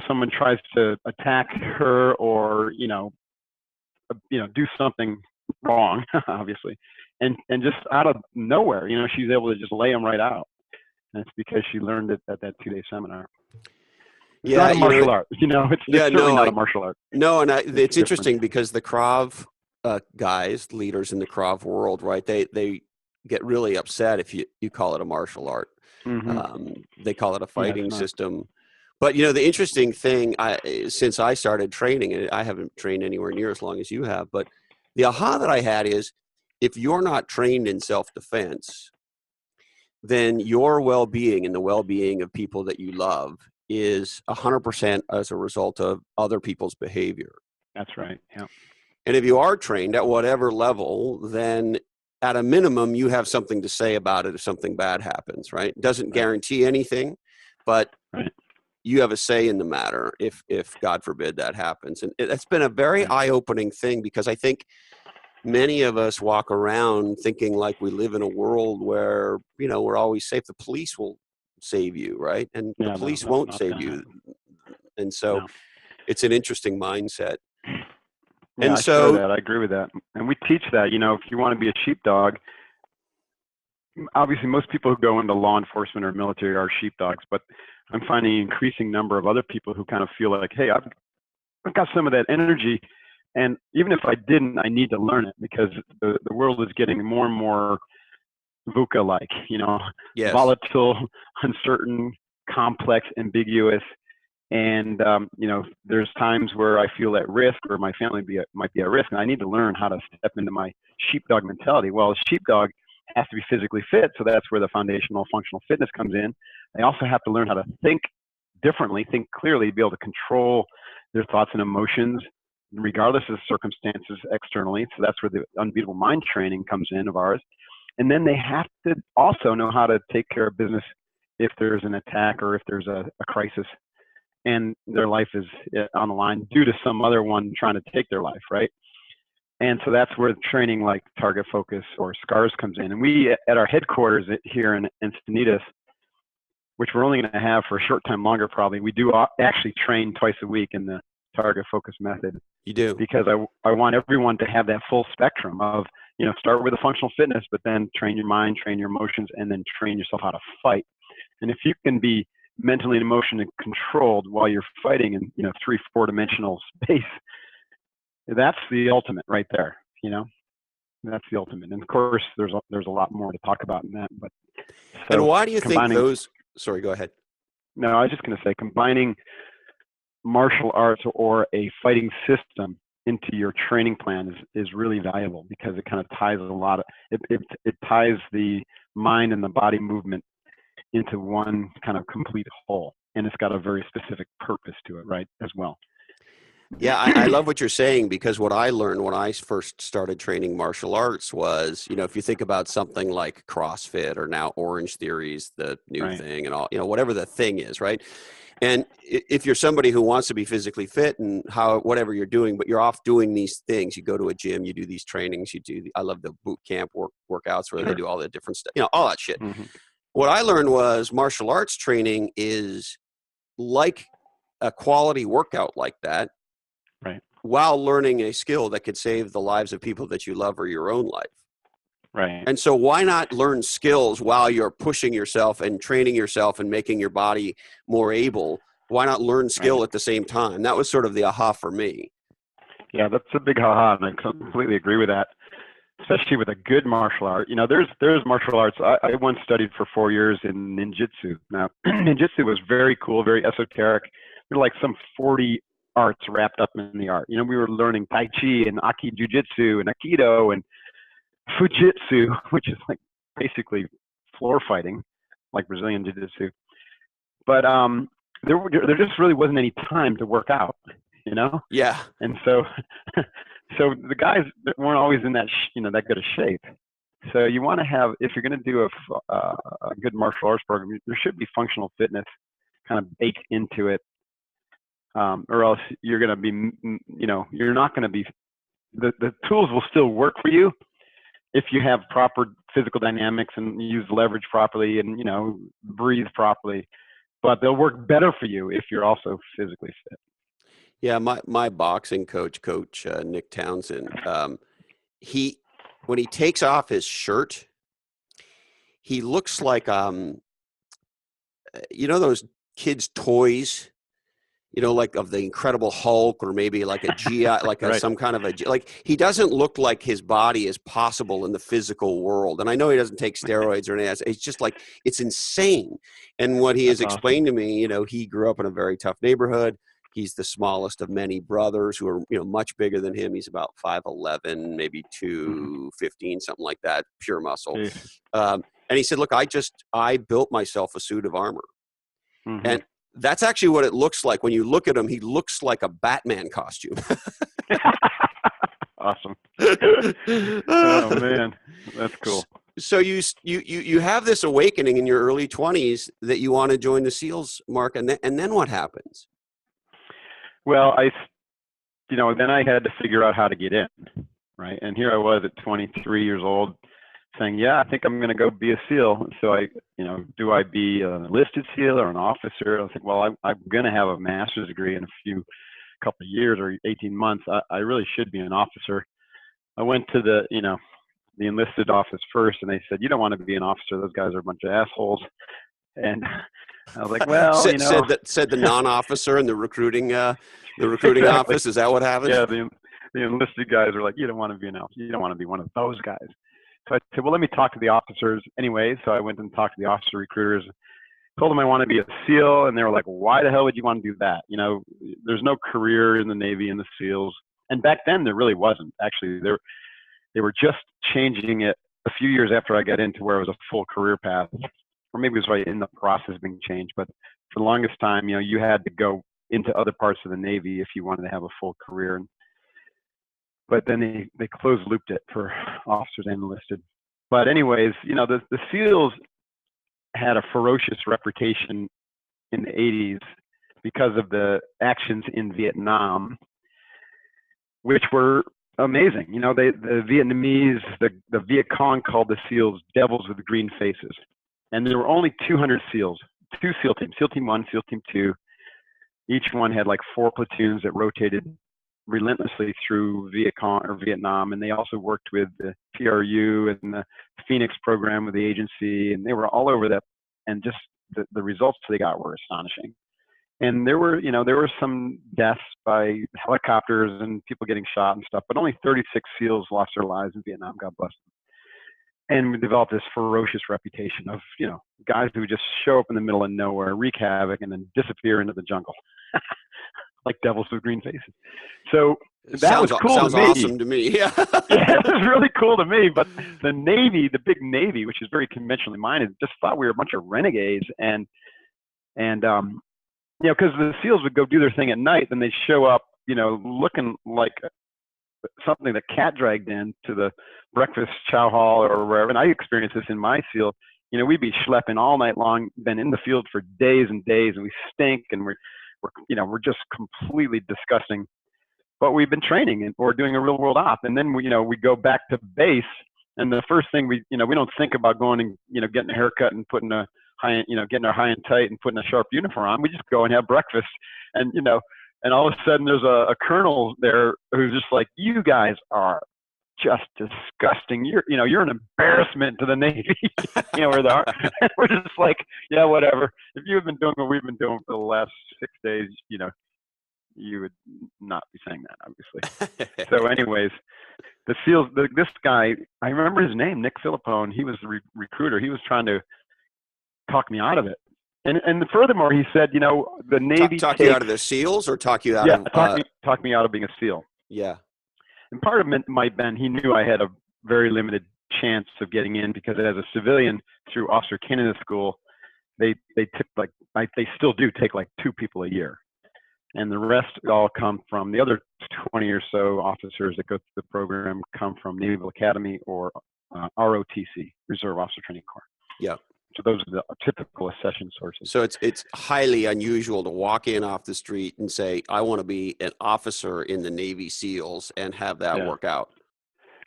someone tries to attack her or, do something wrong, obviously, and just out of nowhere, she's able to just lay them right out. And it's because she learned it at that 2-day seminar. It's not a martial art, it's certainly not a martial art. No, and it's interesting because the Krav guys, leaders in the Krav world, right? They get really upset if you call it a martial art. Mm-hmm. They call it a fighting system. But the interesting thing, since I started training, and I haven't trained anywhere near as long as you have, but the aha that I had is, if you're not trained in self-defense, then your well-being and the well-being of people that you love is 100% as a result of other people's behavior. That's right. Yeah. And if you are trained at whatever level, then at a minimum, you have something to say about it if something bad happens, right? It doesn't guarantee anything, but you have a say in the matter if God forbid that happens. And that's been a very eye-opening thing, because I think many of us walk around thinking like we live in a world where, we're always safe. The police will save you, right? And the police won't save you. And so it's an interesting mindset. Yeah, I share that. I agree with that. And we teach that, if you want to be a sheepdog, obviously most people who go into law enforcement or military are sheepdogs, but I'm finding an increasing number of other people who kind of feel like, hey, I've got some of that energy, and even if I didn't, I need to learn it, because the world is getting more and more VUCA-like, volatile, uncertain, complex, ambiguous. And, there's times where I feel at risk, or my family might be at risk, and I need to learn how to step into my sheepdog mentality. Well, a sheepdog has to be physically fit, so that's where the foundational functional fitness comes in. They also have to learn how to think differently, think clearly, be able to control their thoughts and emotions, regardless of circumstances externally. So that's where the Unbeatable Mind training comes in of ours. And then they have to also know how to take care of business if there's an attack or if there's a crisis and their life is on the line due to some other one trying to take their life, right? And so that's where training like target focus or SCARS comes in. And we, at our headquarters here in Encinitas, which we're only going to have for a short time longer probably, we do actually train twice a week in the target focus method. You do? Because I want everyone to have that full spectrum of, start with the functional fitness, but then train your mind, train your emotions, and then train yourself how to fight. And if you can be mentally and emotionally controlled while you're fighting in 3-4 dimensional space, that's the ultimate right there. That's the ultimate. And of course there's a lot more to talk about in that, but and why do you think those, sorry, go ahead. No, I was just going to say, combining martial arts or a fighting system into your training plan is really valuable, because it kind of ties it ties the mind and the body movement into one kind of complete whole, and it's got a very specific purpose to it, right, as well. Yeah, I love what you're saying, because what I learned when I first started training martial arts was, if you think about something like CrossFit or now Orange Theory's the new thing and all, whatever the thing is, right? And if you're somebody who wants to be physically fit and whatever you're doing, but you're off doing these things, you go to a gym, you do these trainings, I love the boot camp workouts where they do all the different stuff, all that shit. Mm-hmm. What I learned was martial arts training is like a quality workout like that, right? While learning a skill that could save the lives of people that you love or your own life. Right. And so why not learn skills while you're pushing yourself and training yourself and making your body more able? Why not learn skill at the same time? That was sort of the aha for me. Yeah, that's a big aha, and I completely agree with that. Especially with a good martial art. There's martial arts. I once studied for 4 years in ninjutsu. Now, ninjutsu was very cool, very esoteric. There were like some 40 arts wrapped up in the art. We were learning Tai Chi and Aki Jiu-Jitsu and Aikido and Fujitsu, which is like basically floor fighting, like Brazilian Jiu-Jitsu. But there just really wasn't any time to work out, Yeah. And so So the guys weren't always in that, that good of shape. So you want to have, if you're going to do a good martial arts program, there should be functional fitness kind of baked into it, or else you're going to be, you're not going to be, the tools will still work for you if you have proper physical dynamics and use leverage properly and, breathe properly, but they'll work better for you if you're also physically fit. Yeah, my boxing coach, Nick Townsend, when he takes off his shirt, he looks like those kids' toys, like of the Incredible Hulk, or maybe like a GI, like right. some kind of he doesn't look like his body is possible in the physical world. And I know he doesn't take steroids or anything. It's just like, it's insane. And what he has explained to me, he grew up in a very tough neighborhood. He's the smallest of many brothers who are, much bigger than him. He's about 5'11", maybe 215, something like that, pure muscle. And he said, look, I built myself a suit of armor. And that's actually what it looks like. When you look at him, he looks like a Batman costume. Awesome. Oh man, that's cool. So you have this awakening in your early 20s that you want to join the SEALs, Mark, and then what happens? Well, then I had to figure out how to get in, right? And here I was at 23 years old saying, yeah, I think I'm going to go be a SEAL. So do I be an enlisted SEAL or an officer? I was like, well, I'm going to have a master's degree in a couple of years or 18 months. I really should be an officer. I went to the enlisted office first, and they said, you don't want to be an officer. Those guys are a bunch of assholes. And I was like, well, said the non-officer in the recruiting exactly. office. Is that what happened? Yeah, the enlisted guys are like, you don't want to be an officer. You don't want to be one of those guys. So I said, well, let me talk to the officers anyway. So I went and talked to the officer recruiters, told them I want to be a SEAL, and they were like, why the hell would you want to do that? There's no career in the Navy in the SEALs. And back then there really wasn't. Actually, they were just changing it a few years after I got into where it was a full career path. Or maybe it was right in the process of being changed. But for the longest time, you had to go into other parts of the Navy if you wanted to have a full career. But then they closed looped it for officers and enlisted. But anyways, the SEALs had a ferocious reputation in the 80s because of the actions in Vietnam, which were amazing. The Vietnamese, the Viet Cong called the SEALs devils with green faces. And there were only 200 SEALs, 2 SEAL teams, SEAL Team 1, SEAL Team 2. Each one had like 4 platoons that rotated relentlessly through Vietnam. And they also worked with the PRU and the Phoenix program with the agency. And they were all over that. And just the results they got were astonishing. And there were some deaths by helicopters and people getting shot and stuff, but only 36 SEALs lost their lives in Vietnam, God bless them. And we developed this ferocious reputation of, guys who just show up in the middle of nowhere, wreak havoc, and then disappear into the jungle, like devils with green faces. So that was cool to me. Sounds awesome to me. Yeah. Yeah, it was really cool to me. But the Navy, the big Navy, which is very conventionally minded, just thought we were a bunch of renegades. And because the SEALs would go do their thing at night, then they'd show up, looking like something the cat dragged in to the breakfast chow hall or wherever. And I experienced this in my SEAL. We'd be schlepping all night long, been in the field for days and days, and we stink, and we're just completely disgusting. But we've been training and we're doing a real world op. And then we go back to base, and the first thing we don't think about going and, getting a haircut and putting getting our high and tight and putting a sharp uniform on. We just go and have breakfast, and and all of a sudden there's a colonel there who's just like, you guys are just disgusting. You're an embarrassment to the Navy. Where they are. We're just like, yeah, whatever. If you've been doing what we've been doing for the last 6 days, you would not be saying that, obviously. So anyways, the SEALs, this guy, I remember his name, Nick Filippone. He was the recruiter. He was trying to talk me out of it. And furthermore, he said, the Navy talk you out of the SEALs, or talk you out of talk me out of being a SEAL. Yeah. And part of it might have been he knew I had a very limited chance of getting in, because as a civilian through officer candidate school, they took they still do take like 2 people a year. And the rest all come from the other 20 or so officers that go through the program come from Naval Academy or ROTC, Reserve Officer Training Corps. Yeah. So those are the typical accession sources. So it's highly unusual to walk in off the street and say, I want to be an officer in the Navy SEALs and have that work out.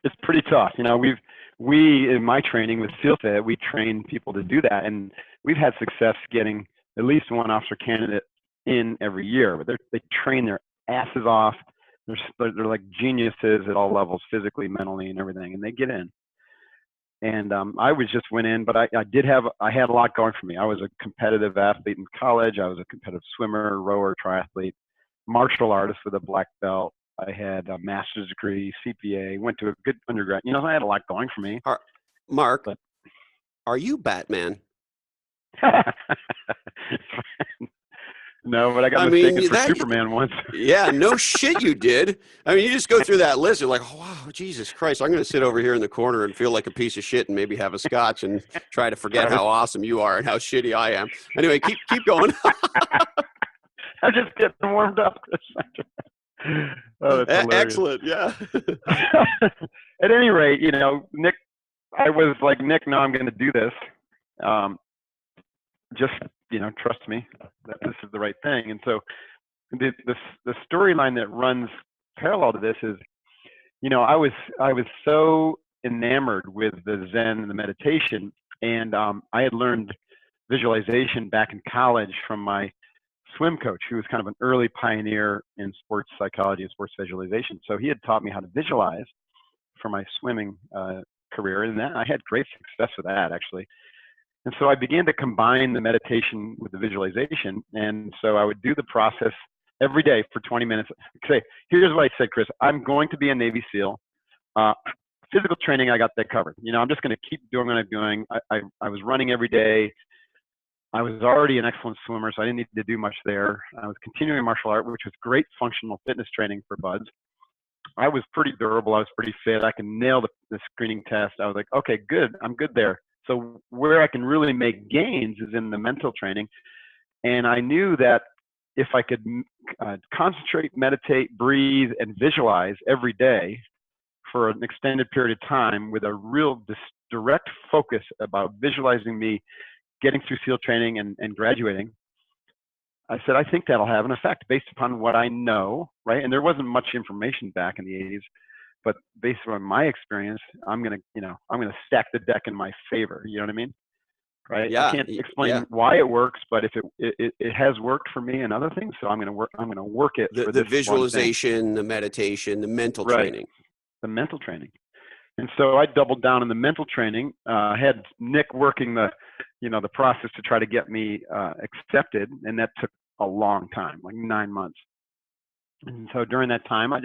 It's pretty tough. You know, we in my training with SEALFIT, we train people to do that. And we've had success getting at least one officer candidate in every year. But they train their asses off. They're like geniuses at all levels, physically, mentally, and everything. And they get in. And I just went in, but I had a lot going for me. I was a competitive athlete in college. I was a competitive swimmer, rower, triathlete, martial artist with a black belt. I had a master's degree, CPA, went to a good undergrad. You know, I had a lot going for me. Mark, are you Batman? No, but I got mistaken for Superman once. Yeah, no shit you did. I mean, you just go through that list. You're like, oh, wow, Jesus Christ. I'm going to sit over here in the corner and feel like a piece of shit and maybe have a scotch and try to forget how awesome you are and how shitty I am. Anyway, keep going. I'm just getting warmed up. Oh, that's excellent. Yeah. At any rate, you know, Nick, I was like, Nick, no, I'm going to do this. Just, you know, trust me that this is the right thing. And so the storyline that runs parallel to this is, you know, I was so enamored with the Zen and the meditation, and I had learned visualization back in college from my swim coach, who was kind of an early pioneer in sports psychology and sports visualization. So he had taught me how to visualize for my swimming career, and I had great success with that, actually. And so I began to combine the meditation with the visualization. And so I would do the process every day for 20 minutes. Say, here's what I said, Chris, I'm going to be a Navy SEAL. Physical training, I got that covered. You know, I'm just going to keep doing what I'm doing. I was running every day. I was already an excellent swimmer, so I didn't need to do much there. I was continuing martial art, which was great functional fitness training for buds. I was pretty durable. I was pretty fit. I can nail the screening test. I was like, okay, good. I'm good there. So where I can really make gains is in the mental training. And I knew that if I could concentrate, meditate, breathe, and visualize every day for an extended period of time with a real direct focus about visualizing me getting through SEAL training and graduating, I said, I think that'll have an effect based upon what I know, right? And there wasn't much information back in the 80s. But based on my experience, I'm gonna stack the deck in my favor. You know what I mean? Right? Yeah. I can't explain why it works, but if it has worked for me and other things, so I'm gonna work it. The visualization, the meditation, the mental training. The mental training. And so I doubled down in the mental training. I had Nick working the process to try to get me accepted, and that took a long time, like 9 months. And so during that time, I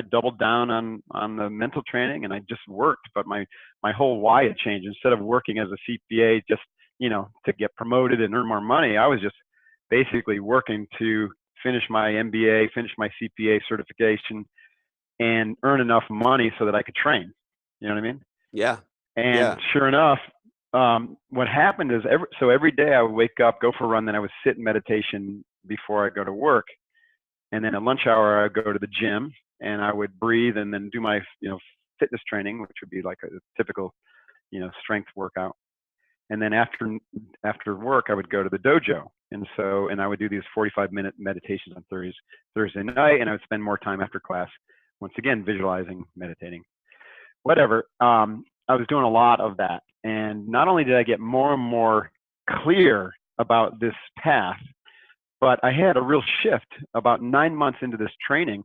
doubled down on the mental training, and I just worked, but my whole why had changed. Instead of working as a CPA just, to get promoted and earn more money, I was just basically working to finish my MBA, finish my CPA certification, and earn enough money so that I could train. You know what I mean? Yeah. And sure enough, what happened is every day I would wake up, go for a run, then I would sit in meditation before I go to work. And then at lunch hour, I would go to the gym and I would breathe and then do my, fitness training, which would be like a typical, strength workout. And then after work, I would go to the dojo. And I would do these 45-minute meditations on Thursday night, and I would spend more time after class, once again, visualizing, meditating, whatever. I was doing a lot of that. And not only did I get more and more clear about this path, but I had a real shift about 9 months into this training.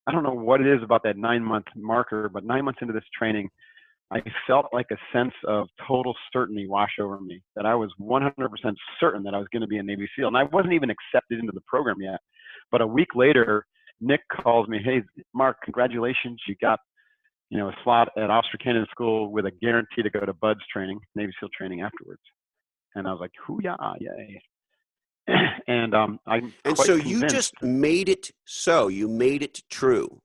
I don't know what it is about that 9-month marker, but 9 months into this training, I felt like a sense of total certainty wash over me, that I was 100% certain that I was going to be a Navy SEAL. And I wasn't even accepted into the program yet. But a week later, Nick calls me, hey, Mark, congratulations. You got, a slot at Officer Candidate School with a guarantee to go to BUDS training, Navy SEAL training afterwards. And I was like, hoo-yah, yay. And so you just made it so. You made it true.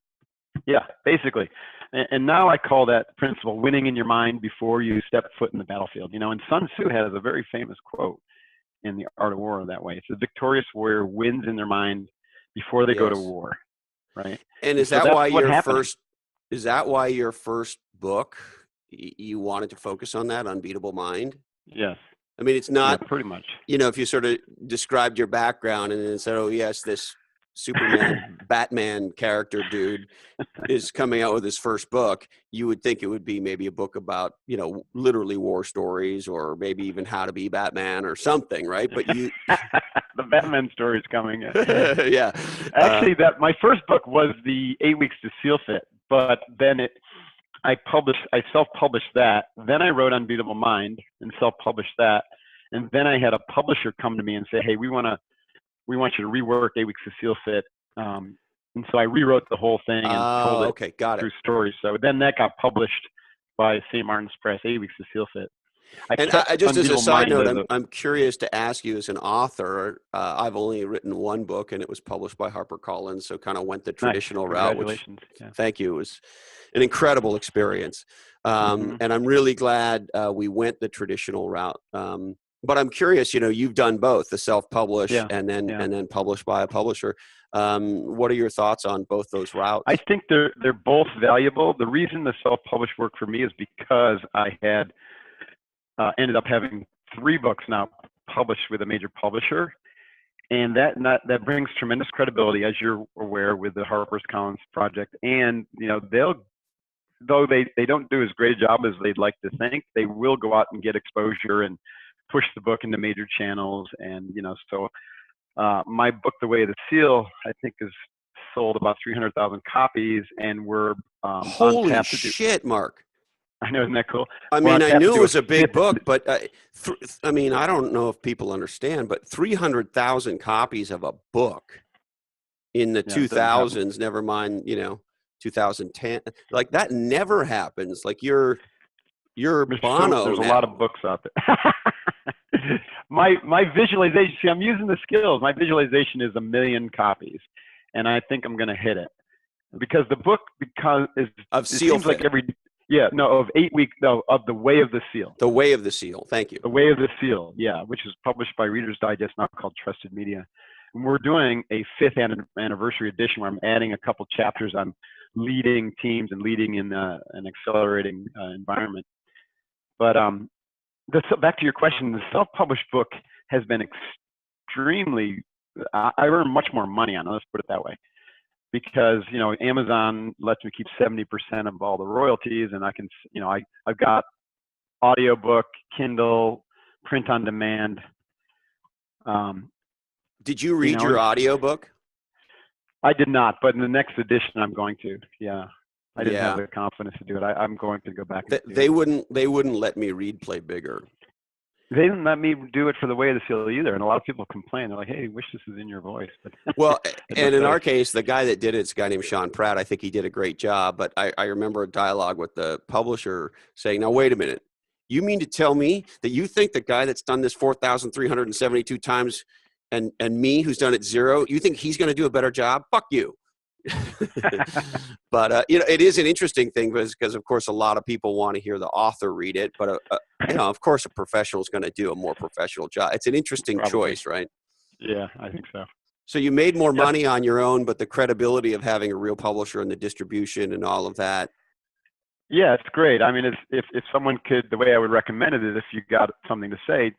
Yeah, basically. And now I call that principle winning in your mind before you step foot in the battlefield. And Sun Tzu has a very famous quote in The Art of War that way. It's the victorious warrior wins in their mind before they go to Yes. war, right? And And is so that that's why what's happening. is that why your first book, you wanted to focus on that Unbeatable Mind? Yes. I mean, it's Yeah, not, pretty much. you know, if you sort of described your background and then said, oh, yes, this Superman, Batman character dude is coming out with his first book, you would think it would be maybe a book about, you know, literally war stories or maybe even how to be Batman or something, right? But you, The Batman story is coming. yeah. Actually, that my first book was the 8 Weeks to Seal Fit, but then I self-published that. Then I wrote Unbeatable Mind and self-published that. And then I had a publisher come to me and say, hey, we want you to rework 8 Weeks to Seal Fit. And so I rewrote the whole thing and told it Okay, got it. through stories. So then that got published by St. Martin's Press, 8 Weeks to Seal Fit. I And kept just as a Unbeatable side Mind note, as a I'm curious to ask you as an author. I've only written one book, and it was published by HarperCollins, so kind of went the nice. traditional route. Which, Congratulations. Yeah. thank you, it was an incredible experience, and I'm really glad we went the traditional route. But I'm curious, you know, you've done both, the self-publish Yeah. and then Yeah. published by a publisher. What are your thoughts on both those routes? I think they're both valuable. The reason the self-published worked for me is because I had ended up having 3 books now published with a major publisher, and that brings tremendous credibility, as you're aware, with the HarperCollins project. And you know, though they don't do as great a job as they'd like to think, they will go out and get exposure and push the book into major channels. And you know, so my book, The Way of the Seal, I think is sold about 300,000 copies, and we're on Holy tap to do. shit, Mark! I know, isn't that cool? I We're on mean, I tap to knew it do was a big 5th. book, but I mean, I don't know if people understand, but 300,000 copies of a book in the Yeah, it doesn't happen. 2000s, never mind, you know, 2010, like that never happens. Like you're Bono There's a now. lot of books out there. my visualization, see, I'm using the skills. My visualization is 1 million copies, and I think I'm going to hit it because the book Of it Seal seems like Fit. of 8 weeks, no, of The Way of the Seal. The Way of the Seal. Thank you. The Way of the Seal, yeah, which is published by Reader's Digest, now called Trusted Media. And we're doing a 5th anniversary edition where I'm adding a couple chapters on leading teams and leading in an accelerating environment. But back to your question, the self-published book has been extremely. I earn much more money on it. Let's put it that way, because you know Amazon lets me keep 70% of all the royalties, and I can, you know, I've got audiobook, Kindle, print on demand. Did you read your audiobook? I did not, but in the next edition, I'm going to. Yeah, I didn't have Yeah. the confidence to do it. I'm going to go back. And They wouldn't let me read Play Bigger. They didn't let me do it for The Way of the Seal either, and a lot of people complain. They're like, "Hey, wish this was in your voice." But Well, and in our case, the guy that did it's a guy named Sean Pratt. I think he did a great job, but I remember a dialogue with the publisher saying, "Now wait a minute, you mean to tell me that you think the guy that's done this 4,372 times and me who's done it 0, you think he's going to do a better job? Fuck you." But you know, it is an interesting thing because of course a lot of people want to hear the author read it, but you know, of course a professional is going to do a more professional job. It's an interesting choice, right? Yeah, I think so. So you made more money on your own, but the credibility of having a real publisher and the distribution and all of that. Yeah, it's great. I mean, if someone could, the way I would recommend it is if you got something to say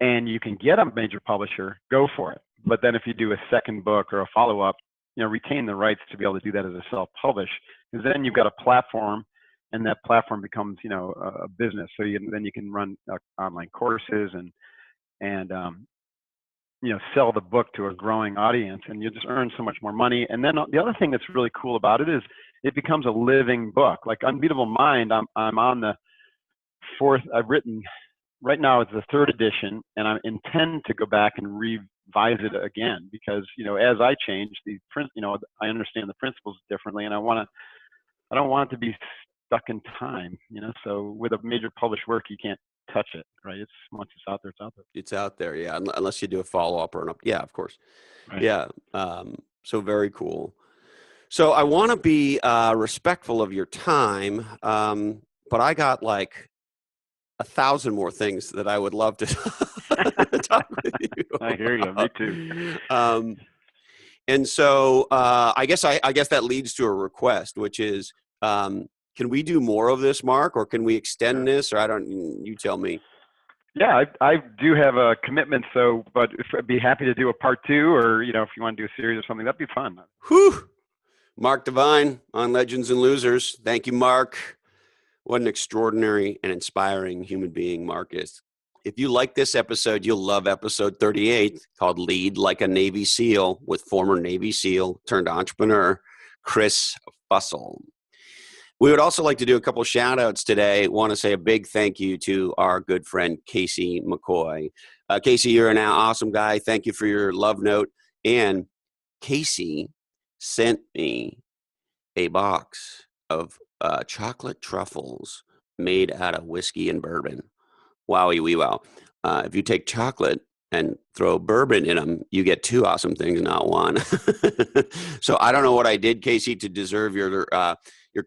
and you can get a major publisher, go for it. But then if you do a second book or a follow-up, you know, retain the rights to be able to do that as a self-publish, because then you've got a platform, and that platform becomes, you know, a business. So then you can run online courses and you know, sell the book to a growing audience, and you just earn so much more money. And then the other thing that's really cool about it is it becomes a living book. Like Unbeatable Mind, I'm on the 4th. I've written right now. It's the 3rd edition, and I intend to go back and revise it again because, you know, as I change you know, I understand the principles differently, and I don't want it to be stuck in time, you know. So with a major published work, you can't touch it, right? It's once it's out there, it's out there. It's out there, yeah. Unless you do a follow-up or yeah, of course. Right. Yeah. So very cool. So I want to be respectful of your time, but I got like 1,000 more things that I would love to talk with you. I hear you. Me too. And so I guess that leads to a request, which is, can we do more of this, Mark, or can we extend this? Or you tell me. Yeah, I do have a commitment, but I'd be happy to do a part 2, or, if you want to do a series or something, that'd be fun. Whew. Mark Devine on Legends and Losers. Thank you, Mark. What an extraordinary and inspiring human being Mark is. If you like this episode, you'll love episode 38 called Lead Like a Navy SEAL with former Navy SEAL turned entrepreneur, Chris Fussell. We would also like to do a couple shout outs today. Want to say a big thank you to our good friend, Casey McCoy. Casey, you're an awesome guy. Thank you for your love note. And Casey sent me a box of chocolate truffles made out of whiskey and bourbon. Wowie wee wow. If you take chocolate and throw bourbon in them, you get 2 awesome things, not one. So I don't know what I did, Casey, to deserve your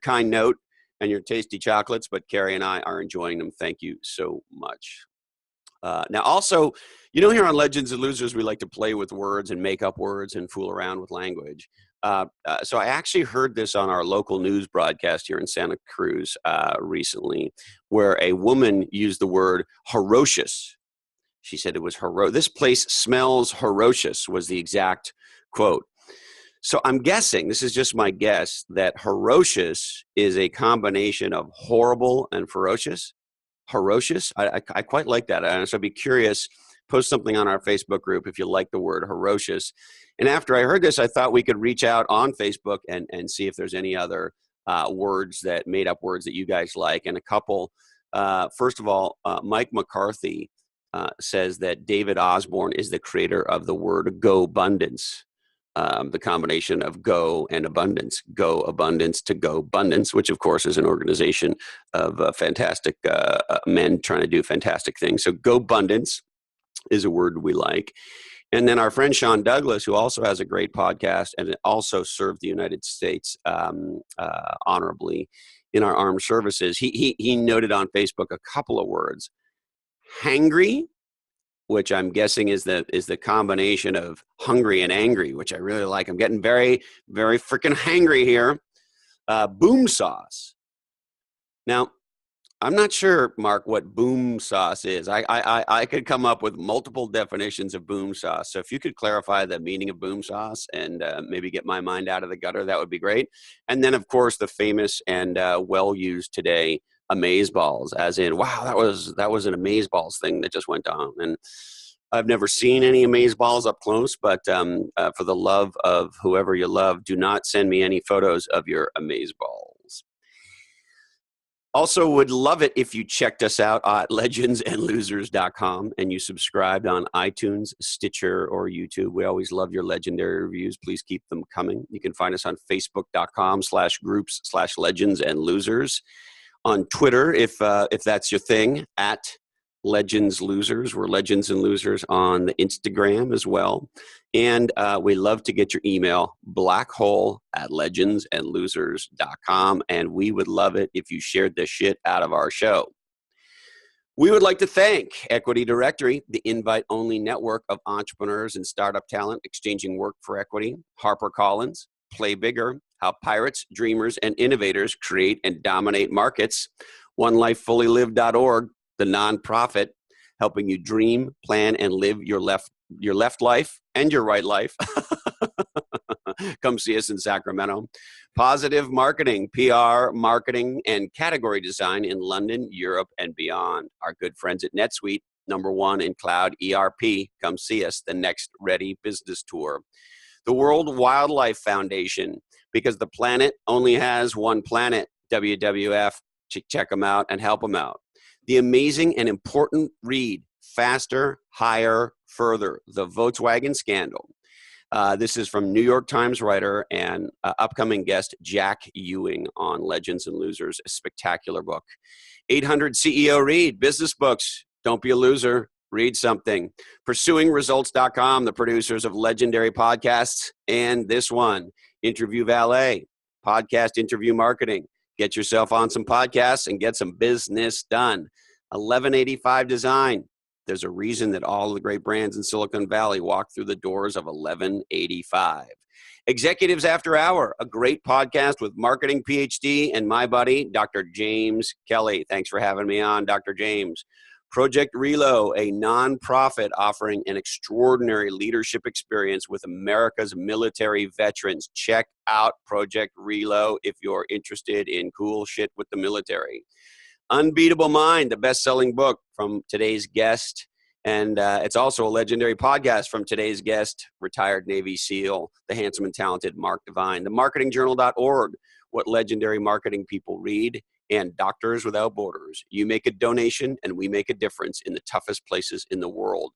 kind note and your tasty chocolates, but Carrie and I are enjoying them. Thank you so much. Now, also, here on Legends and Losers, we like to play with words and make up words and fool around with language. So I actually heard this on our local news broadcast here in Santa Cruz recently, where a woman used the word ferocious. She said it was this place smells ferocious was the exact quote. So I'm guessing, this is just my guess, that ferocious is a combination of horrible and ferocious. Ferocious. I quite like that. So I'd be curious, post something on our Facebook group if you like the word ferocious. And after I heard this, I thought we could reach out on Facebook and see if there's any other made up words that you guys like. And a couple, first of all, Mike McCarthy says that David Osborne is the creator of the word go abundance. The combination of go and abundance, go abundance to go abundance, which of course is an organization of fantastic men trying to do fantastic things. So go abundance is a word we like. And then our friend Sean Douglas, who also has a great podcast and also served the United States honorably in our armed services, he noted on Facebook a couple of words: hangry, which I'm guessing is the combination of hungry and angry, which I really like. I'm getting very, very freaking hangry here. Boom sauce. Now, I'm not sure, Mark, what boom sauce is. I could come up with multiple definitions of boom sauce. So if you could clarify the meaning of boom sauce and maybe get my mind out of the gutter, that would be great. And then, of course, the famous and well-used today amazeballs, as in, wow, that was an amazeballs thing that just went on. And I've never seen any amazeballs up close, but for the love of whoever you love, do not send me any photos of your amazeballs. Also, would love it if you checked us out at legendsandlosers.com and you subscribed on iTunes, Stitcher, or YouTube. We always love your legendary reviews. Please keep them coming. You can find us on facebook.com/groups/legendsandlosers. On Twitter, if that's your thing, at Legends Losers. We're Legends and Losers on the Instagram as well. And we love to get your email, blackhole@legendsandlosers.com. And we would love it if you shared the shit out of our show. We would like to thank Equity Directory, the invite-only network of entrepreneurs and startup talent exchanging work for equity, HarperCollins, Play Bigger, How Pirates, Dreamers, and Innovators Create and Dominate Markets, OneLifeFullyLived.org, the nonprofit helping you dream, plan, and live your left life and your right life. Come see us in Sacramento. Positive Marketing, PR, marketing, and category design in London, Europe, and beyond. Our good friends at NetSuite, #1 in cloud ERP. Come see us, the next Ready Business Tour. The World Wildlife Foundation, because the planet only has one planet. WWF, check them out and help them out. The amazing and important read, Faster, Higher, Further, the Volkswagen Scandal. This is from New York Times writer and upcoming guest Jack Ewing on Legends and Losers, a spectacular book. 800 CEO Read, business books. Don't be a loser. Read something. PursuingResults.com, the producers of legendary podcasts, and this one, Interview Valet, podcast interview marketing. Get yourself on some podcasts and get some business done. 1185 Design. There's a reason that all the great brands in Silicon Valley walk through the doors of 1185. Executives After Hour, a great podcast with marketing PhD and my buddy, Dr. James Kelly. Thanks for having me on, Dr. James. Project Relo, a nonprofit offering an extraordinary leadership experience with America's military veterans. Check out Project Relo if you're interested in cool shit with the military. Unbeatable Mind, the best-selling book from today's guest. And it's also a legendary podcast from today's guest, retired Navy SEAL, the handsome and talented Mark Devine. TheMarketingJournal.org, what legendary marketing people read, and Doctors Without Borders. You make a donation, and we make a difference in the toughest places in the world.